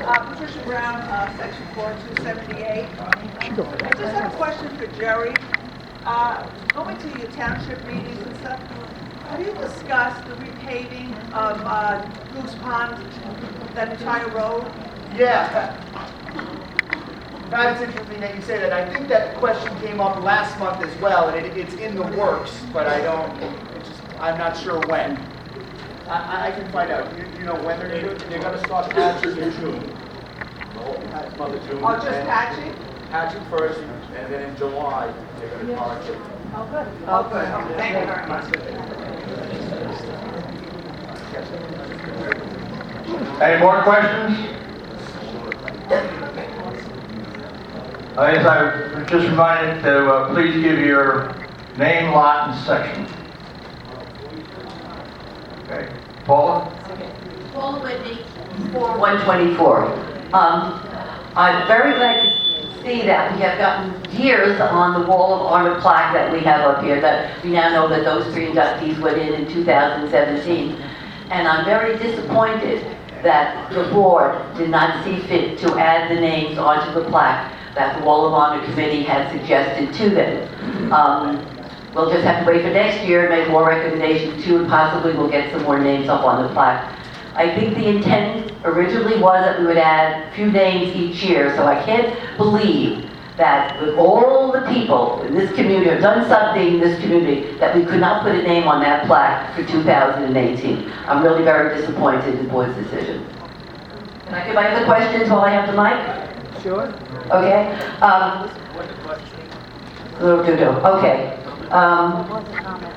Patricia Brown, Section 4278. I just have a question for Jerry. Going to your township meetings and stuff, have you discussed the repaving of Goose Pond, that entire road? Yeah. It's interesting that you say that. I think that question came up last month as well, and it's in the works, but I'm not sure when. I can find out. You know when they're going to do it? They're going to start patching in June. The whole month of June. Oh, just patching? Patching first, and then in July, they're going to correct it. Oh, good. Oh, good. Oh, thank you very much. Any more questions? As I was just reminded to please give your name, lot, and section. Okay. Paula? Paula Whitney, 4124. I'm very glad to see that we have gotten years on the wall of honor plaque that we have up here, that we now know that those three inductees went in 2017. And I'm very disappointed that the board did not see fit to add the names onto the plaque that the Wall of Honor Committee had suggested to them. We'll just have to wait for next year and make more recommendations too, and possibly we'll get some more names up on the plaque. I think the intent originally was that we would add a few names each year, so I can't believe that with all the people in this community have done something in this community that we could not put a name on that plaque for 2018. I'm really very disappointed in the board's decision. Can I get my other questions while I have the mic? Sure. Okay. Okay.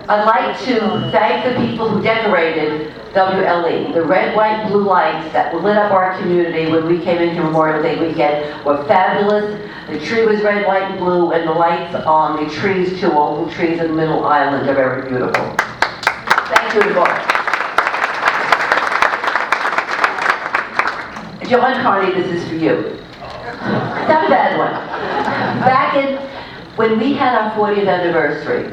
I'd like to thank the people who decorated WLE. The red, white, blue lights that lit up our community when we came into Memorial Day weekend were fabulous. The tree was red, white, and blue, and the lights on the trees too, all the trees in the middle island are very beautiful. Thank you, board. John Carney, this is for you. Not a bad one. Back when we had our 40th anniversary,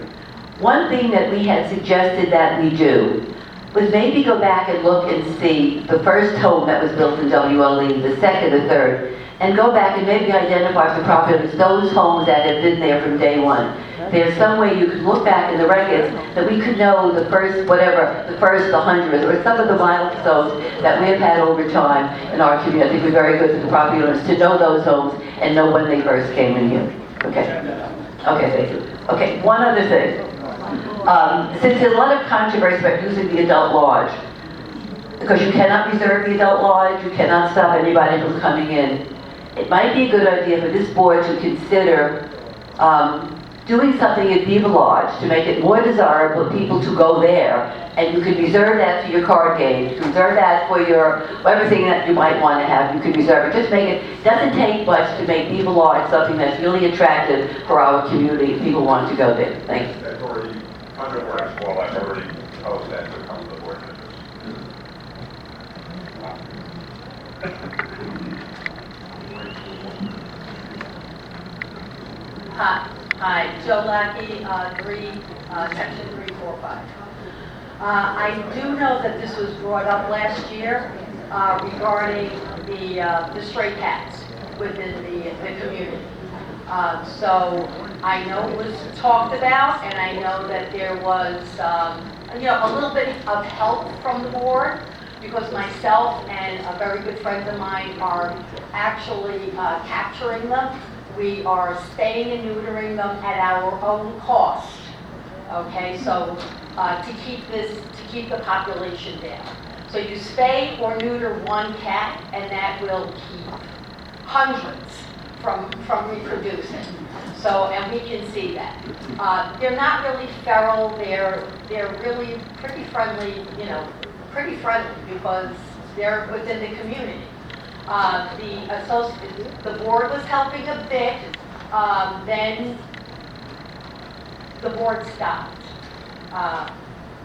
One thing that we had suggested that we do was maybe go back and look and see the first home that was built in WLE, the second, the third, and go back and maybe identify for profit as those homes that have been there from day one. There's some way you could look back in the records that we could know the first, whatever, the first, the 100th, or some of the milestones that we have had over time in our community. I think we're very good for the property owners to know those homes and know when they first came in here. Okay. Okay, thank you. Okay, one other thing. Since there's a lot of controversy about using the adult lodge, because you cannot reserve the adult lodge, you cannot stop anybody from coming in, it might be a good idea for this board to consider doing something at Beaver Lodge to make it more desirable for people to go there, and you could reserve that for your card game, you can reserve that for your, everything that you might want to have, you could reserve it. Just make it, doesn't take much to make Beaver Lodge something that's really attractive for our community if people want to go there. Thank you. That's already under ordinance, well, I've already proposed that to come to the board members. Hi, Joe Lackey, section 345. I do know that this was brought up last year regarding the stray cats within the community. So I know it was talked about, and I know that there was, a little bit of help from the board, because myself and a very good friend of mine are actually capturing them. We are spaying and neutering them at our own cost. Okay, so to keep the population down. So you spay or neuter one cat, and that will keep hundreds from reproducing. So, and we can see that. They're not really feral. They're really pretty friendly. Pretty friendly because they're within the community. The board was helping a bit, then the board stopped.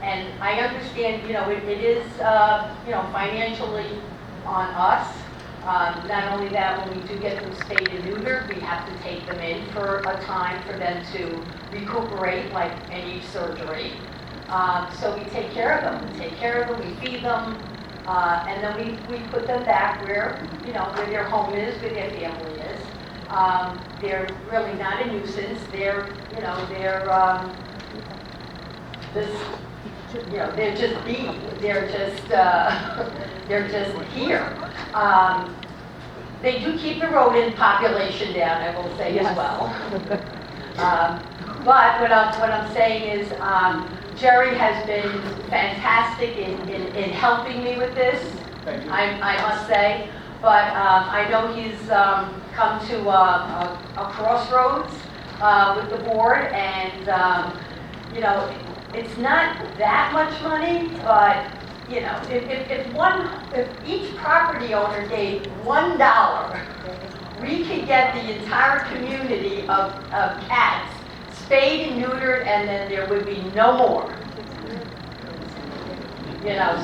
And I understand, it is, financially on us. Not only that, when we do get them spayed and neutered, we have to take them in for a time for them to recuperate like any surgery. So we take care of them, we feed them, and then we put them back where their home is, where their family is. They're really not a nuisance. They're just being. They're just here. They do keep the rodent population down, I will say as well. But what I'm saying is, Jerry has been fantastic in helping me with this, I must say. But I know he's come to a crossroads with the board, and it's not that much money, but if each property owner gave $1, we could get the entire community of cats spayed and neutered, and then there would be no more.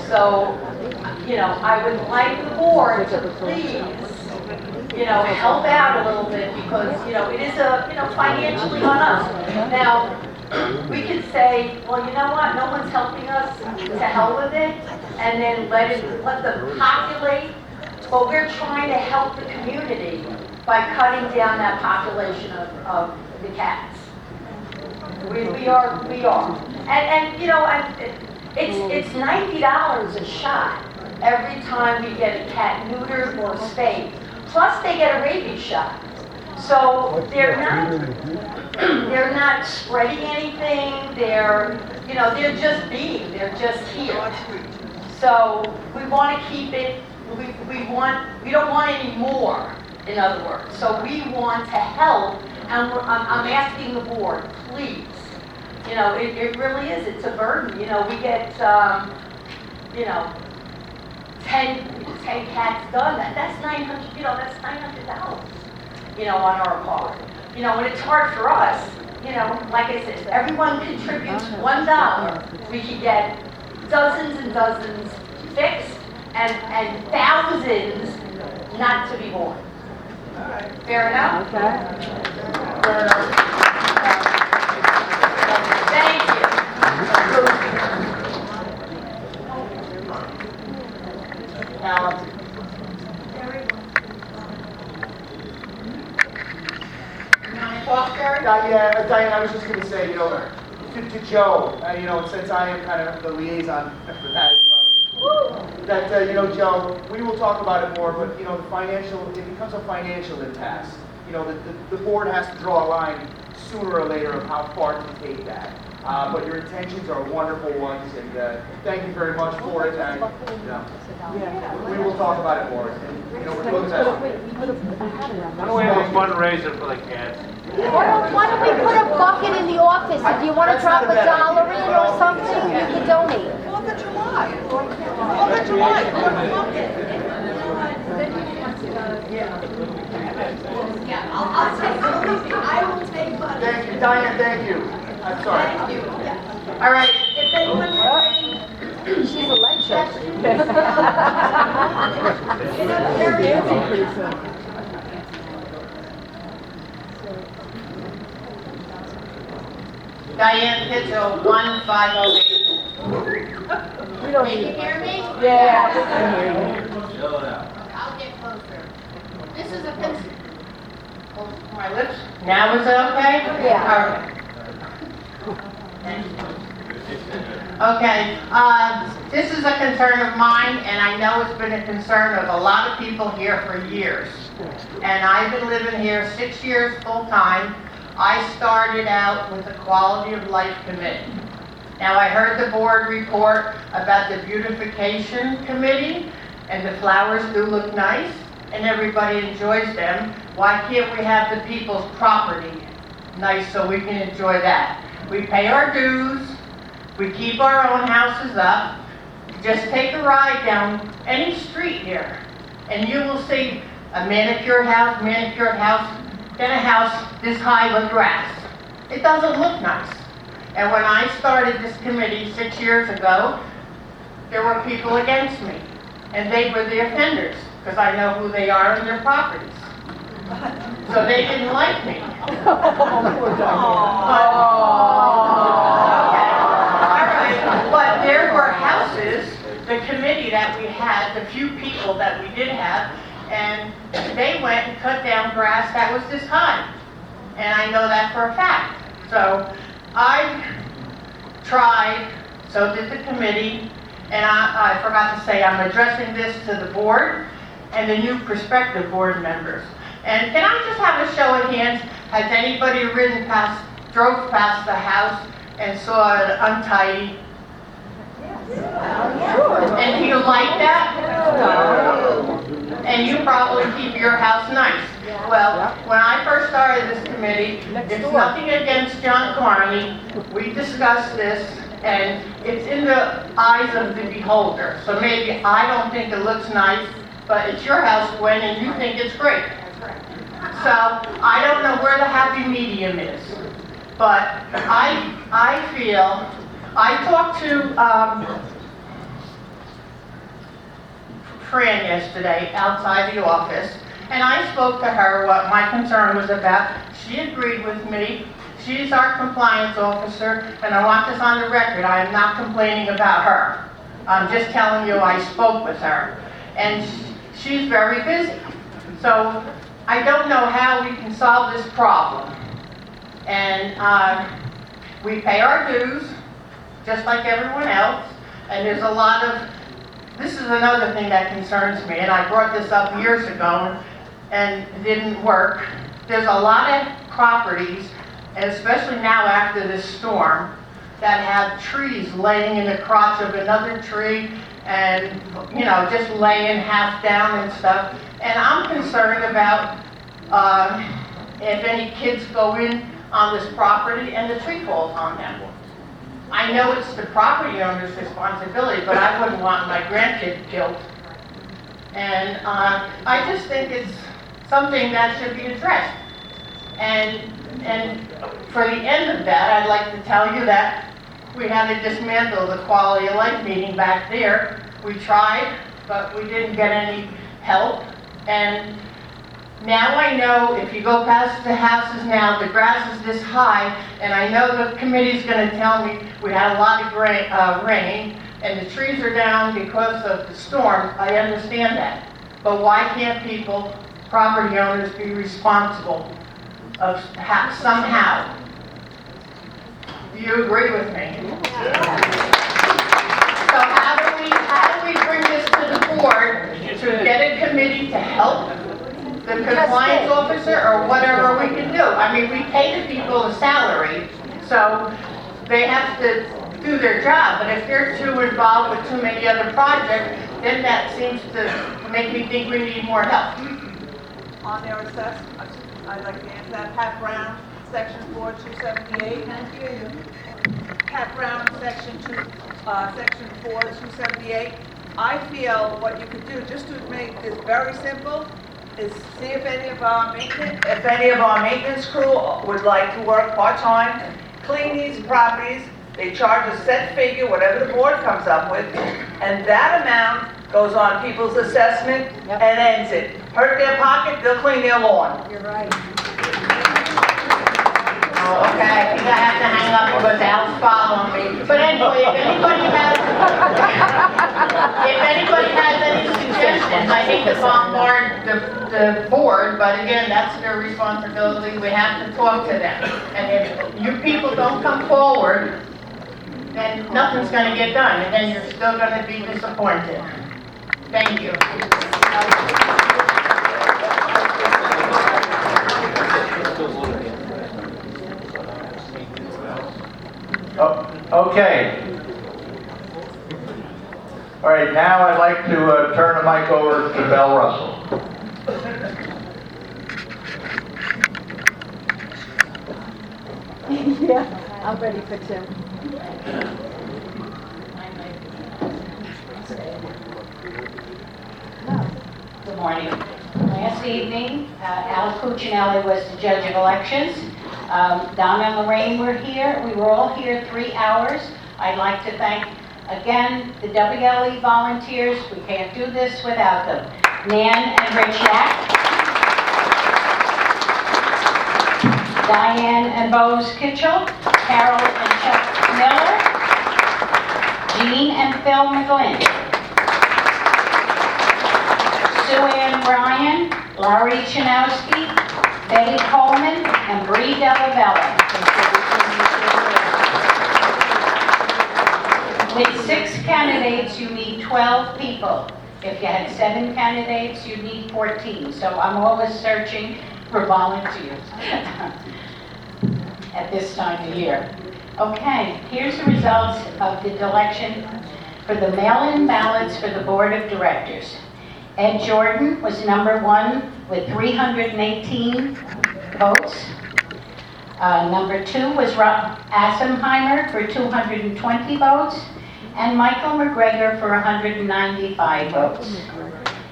So, I would like the board to please, help out a little bit, because, it is financially on us. Now, we could say, well, you know what, no one's helping us, to hell with it, and then let them populate, but we're trying to help the community by cutting down that population of the cats. We are. And it's $90 a shot every time we get a cat neutered or spayed. Plus they get a rabies shot. So they're not spreading anything. They're just being. They're just here. So we want to keep it. We don't want any more. In other words, so we want to help, and I'm asking the board, please. It really is. It's a burden. We get 10 cats done. That's $900. That's $900. On our part. And it's hard for us. Like I said, everyone contributes $1. We could get dozens and dozens fixed, and thousands not to be born. Fair enough? Okay. Fair enough. Thank you. just going to say, you know, to Joe, you know, since I am kind of the liaison for that as well, that, you know, Joe, we will talk about it more, but, you know, it becomes a financial impasse. You know, the board has to draw a line sooner or later of how far to take that. But your intentions are wonderful ones, and thank you very much for it. And, you know, we will talk about it more. And, you know, we're doing that. Why don't we have a fundraiser for the cats? Why don't we put a bucket in the office? If you want to drop $1 in or something, you can donate. 4th of July. 4th of July, put a bucket. Yeah, I will take money. Thank you, Diane, thank you. I'm sorry. Thank you. All right. If anyone has any... She's a lecturer. Diane Pitzel, 1508. You don't Can need you it. hear me? Yeah, I can hear you. I'll get closer. This is a my lips. Now is it okay? Yeah. Okay. This is a concern of mine, and I know it's been a concern of a lot of people here for years. And I've been living here 6 years full time. I started out with the Quality of Life Committee. Now, I heard the board report about the beautification committee, and the flowers do look nice, and everybody enjoys them. Why can't we have the people's property nice so we can enjoy that? We pay our dues, we keep our own houses up. Just take a ride down any street here, and you will see a manicured house, then a house this high with grass. It doesn't look nice. And when I started this committee 6 years ago, there were people against me, and they were the offenders, because I know who they are and their properties. So they didn't like me. But there were houses, the committee that we had, the few people that we did have, and they went and cut down grass that was this high. And I know that for a fact. So I tried, so did the committee, and I forgot to say I'm addressing this to the board and the new prospective board members. And can I just have a show of hands? Has anybody drove past the house and saw it untidy? And do you like that? And you probably keep your house nice. Well, when I first started this committee, it's nothing against John Carney. We discussed this, and it's in the eyes of the beholder. So maybe I don't think it looks nice, but it's your house, Gwen, and you think it's great. So I don't know where the happy medium is, but I feel, I talked to Fran yesterday outside the office, and I spoke to her what my concern was about. She agreed with me. She's our compliance officer, and I want this on the record. I am not complaining about her. I'm just telling you I spoke with her, and she's very busy. So I don't know how we can solve this problem. And we pay our dues, just like everyone else, and there's a lot of, this is another thing that concerns me, and I brought this up years ago, and it didn't work. There's a lot of properties, and especially now after this storm, that have trees laying in the crotch of another tree, and, you know, just laying half down and stuff. And I'm concerned about if any kids go in on this property and the tree falls on them. I know it's the property owner's responsibility, but I wouldn't want my grandkid killed. And I just think it's something that should be addressed. And for the end of that, I'd like to tell you that we had to dismantle the quality of life meeting back there. We tried, but we didn't get any help. And now I know if you go past the houses now, the grass is this high, and I know the committee's going to tell me we had a lot of rain, and the trees are down because of the storm. I understand that. But why can't people, property owners, be responsible of somehow? Do you agree with me? So how do we bring this to the board to get a committee to help the compliance officer or whatever we can do? I mean, we pay the people a salary, so they have to do their job, but if they're too involved with too many other projects, then that seems to make me think we need more help. On their assessment, I'd like to answer that. Pat Brown, section 4, 278. Pat Brown, section 4, 278. I feel what you could do, just to make this very simple, is see if any of our maintenance crew would like to work part-time, clean these properties. They charge a set figure, whatever the board comes up with, and that amount goes on people's assessment and ends it. Hurt their pocket, they'll clean their lawn. You're right. Oh, okay, I think I have to hang up because Al's following me. But anyway, if anybody has any suggestions, I hate to bombard the board, but again, that's their responsibility. We have to talk to them. And if you people don't come forward, then nothing's going to get done, and then you're still going to be disappointed. Thank you. Oh, okay. All right, now I'd like to turn the mic over to Belle Russell. Yeah, I'm ready for Tim. Good morning. Last evening, Al Cuccinelli was the judge of elections. Donna and Lorraine were here. We were all here 3 hours. I'd like to thank, again, the WLE volunteers. We can't do this without them. Nan and Rich Yak. Diane and Bose Kitchell. Carol and Chuck Miller. Jean and Phil McGlynn. Sue Ann Bryan, Larry Chanowski, Betty Coleman, and Bree Delabella. With 6 candidates, you need 12 people. If you had 7 candidates, you'd need 14. So I'm always searching for volunteers at this time of year. Okay, here's the results of the election for the mail-in ballots for the Board of Directors. Ed Jordan was number 1 with 318 votes. Number 2 was Rob Assenheimer for 220 votes, and Michael McGregor for 195 votes.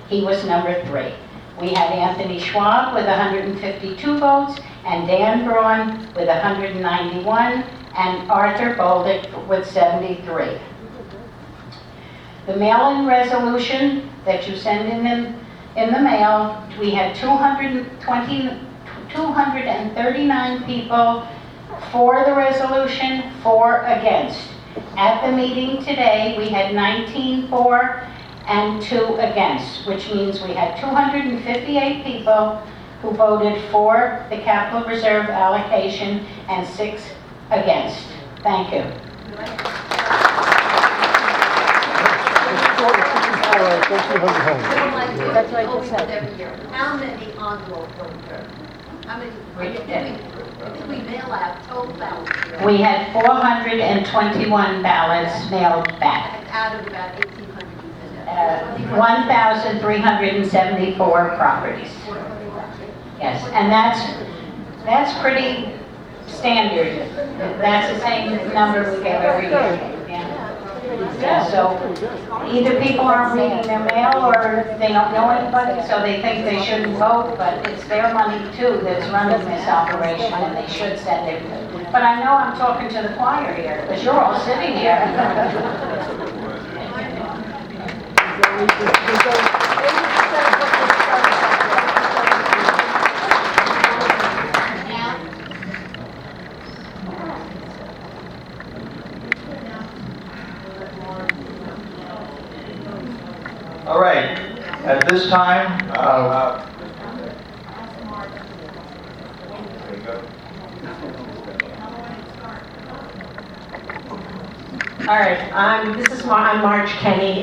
He was number 3. We had Anthony Schwab with 152 votes, and Dan Braun with 191, and Arthur Boldick with 73. The mail-in resolution that you send in the mail, we had 239 people for the resolution, 4 against. At the meeting today, we had 19 for and 2 against, which means we had 258 people who voted for the capital reserve allocation and 6 against. Thank you. That's what I just said. Every year. How many envelope voters? How many? I think we mail out total ballots. We had 421 ballots mailed back. Out of about 1,800 you said. 1,374 properties. Yes, and that's pretty standard. That's the same number we get every year. Yeah, so either people aren't reading their mail or they don't know anybody, so they think they shouldn't vote, but it's their money too that's running this operation and they should send it. But I know I'm talking to the choir here, because you're all sitting here. All right, at this time, All right, I'm Marge Kenny,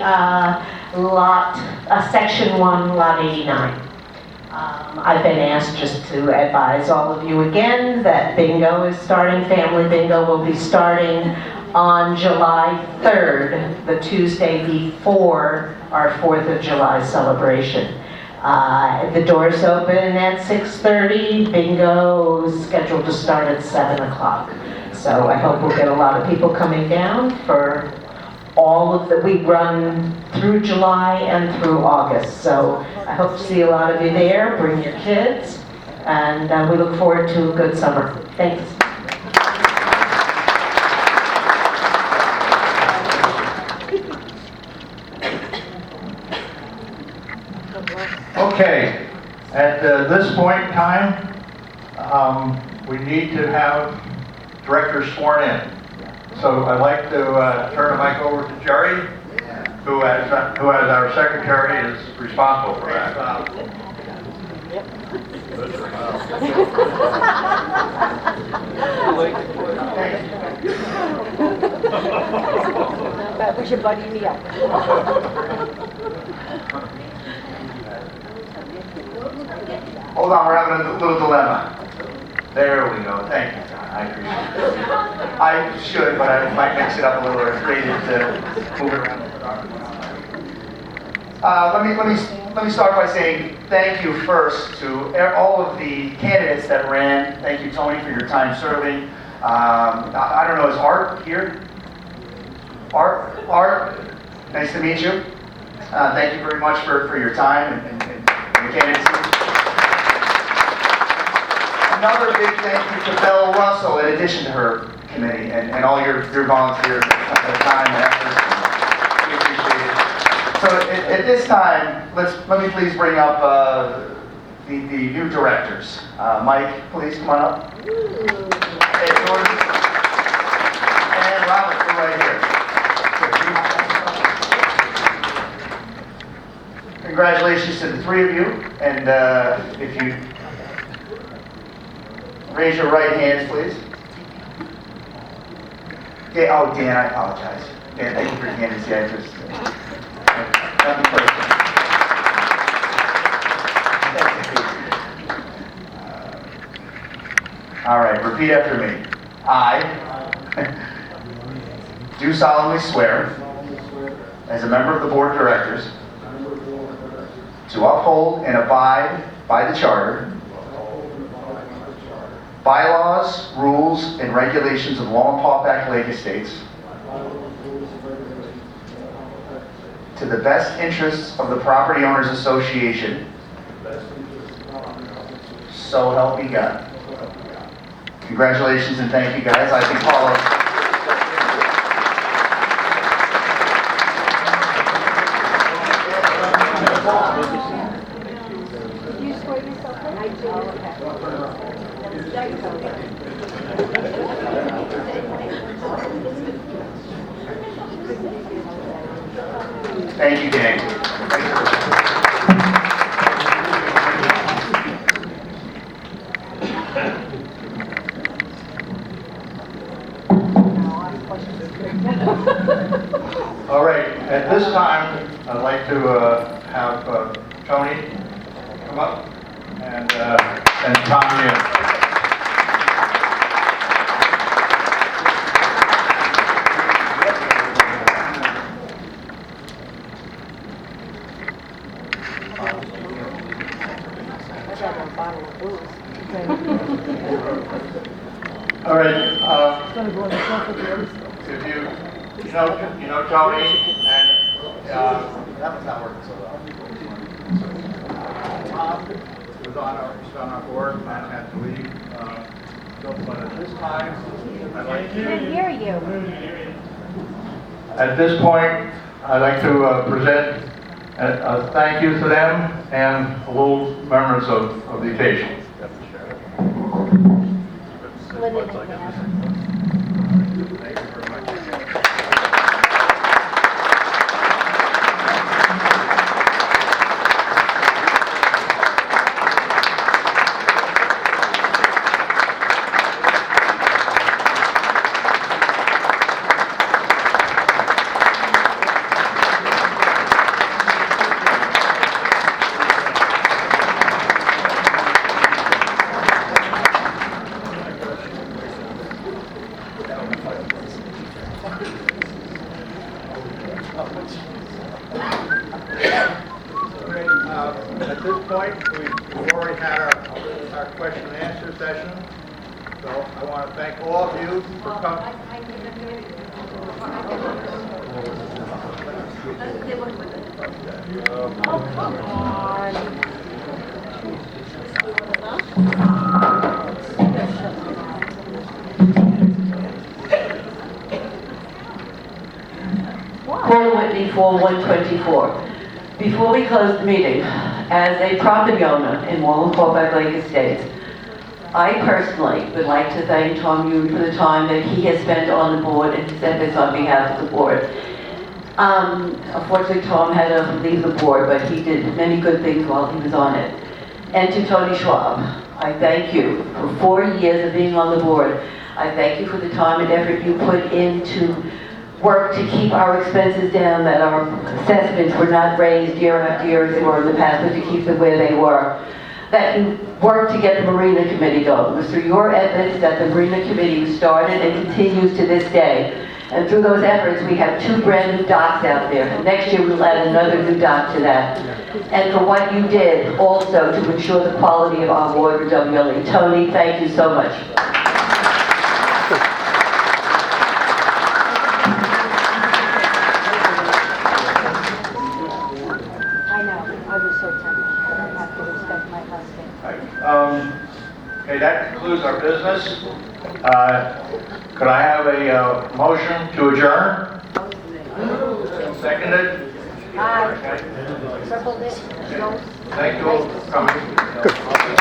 Section 1, Lot 89. I've been asked just to advise all of you again that bingo is starting. Family bingo will be starting on July 3rd, the Tuesday before our 4th of July celebration. The doors open at 6:30. Bingo is scheduled to start at 7 o'clock. So I hope we'll get a lot of people coming down for all of the, we run through July and through August. So I hope to see a lot of you there. Bring your kids. And we look forward to a good summer. Thanks. Okay, at this point in time, we need to have directors sworn in. So I'd like to turn the mic over to Jerry, who as our secretary is responsible for that. That was your buddy me up. Hold on, we're having a little dilemma. There we go. Thank you, John. I appreciate it. I should, but I might mix it up a little or create it to move it around. Let me start by saying thank you first to all of the candidates that ran. Thank you, Tony, for your time serving. I don't know, is Art here? Art, nice to meet you. Thank you very much for your time and your candidacy. Another big thank you to Belle Russell, in addition to her committee, and all your volunteer time and effort. We appreciate it. So at this time, let me please bring up the new directors. Mike, please come on up. Hey, Jordan. And Robert, you're right here. Congratulations to the three of you, and if you raise your right hands, please. Dan, oh, Dan, I apologize. Dan, thank you for your candidacy. I just, nothing personal. All right, repeat after me. I do solemnly swear, as a member of the Board of Directors, to uphold and abide by the Charter, bylaws, rules, and regulations of Longpawpack Lake Estates to the best interests of the Property Owners Association, so help me God. Congratulations and thank you guys. I think Paula. You swear yourself in? I do. Thank you, gang. All right, at this time, I'd like to have Tony come up and Tanya. All right, if you know Tony, and that was not working so well. Tom was on our board, and had to leave. But at this time, I'd like to hear you. At this point, I'd like to present a thank you to them and a little remembrance of the occasion. point, we've already had our question and answer session. So I want to thank all of you for coming. Oh, come on. Paula Whitney, 4124. Before we close the meeting, as a property owner in Wallenport Lake Estates, I personally would like to thank Tom Yoon for the time that he has spent on the board, and he said this on behalf of the board. Unfortunately, Tom had to leave the board, but he did many good things while he was on it. And to Tony Schwab, I thank you for 4 years of being on the board. I thank you for the time and effort you put into work to keep our expenses down, that our assessments were not raised year after year as they were in the past, but to keep them where they were. That you worked to get the Marina Committee going. It was through your efforts that the Marina Committee was started and continues to this day. And through those efforts, we have 2 brand new docks out there. And next year, we'll add another new dock to that. And for what you did also to ensure the quality of our water WLE. Tony, thank you so much. I know, I was so tempted. I have to respect my husband. Okay, that concludes our business. Could I have a motion to adjourn? Seconded? Aye. Okay. Triple this, no. Thank you all for coming.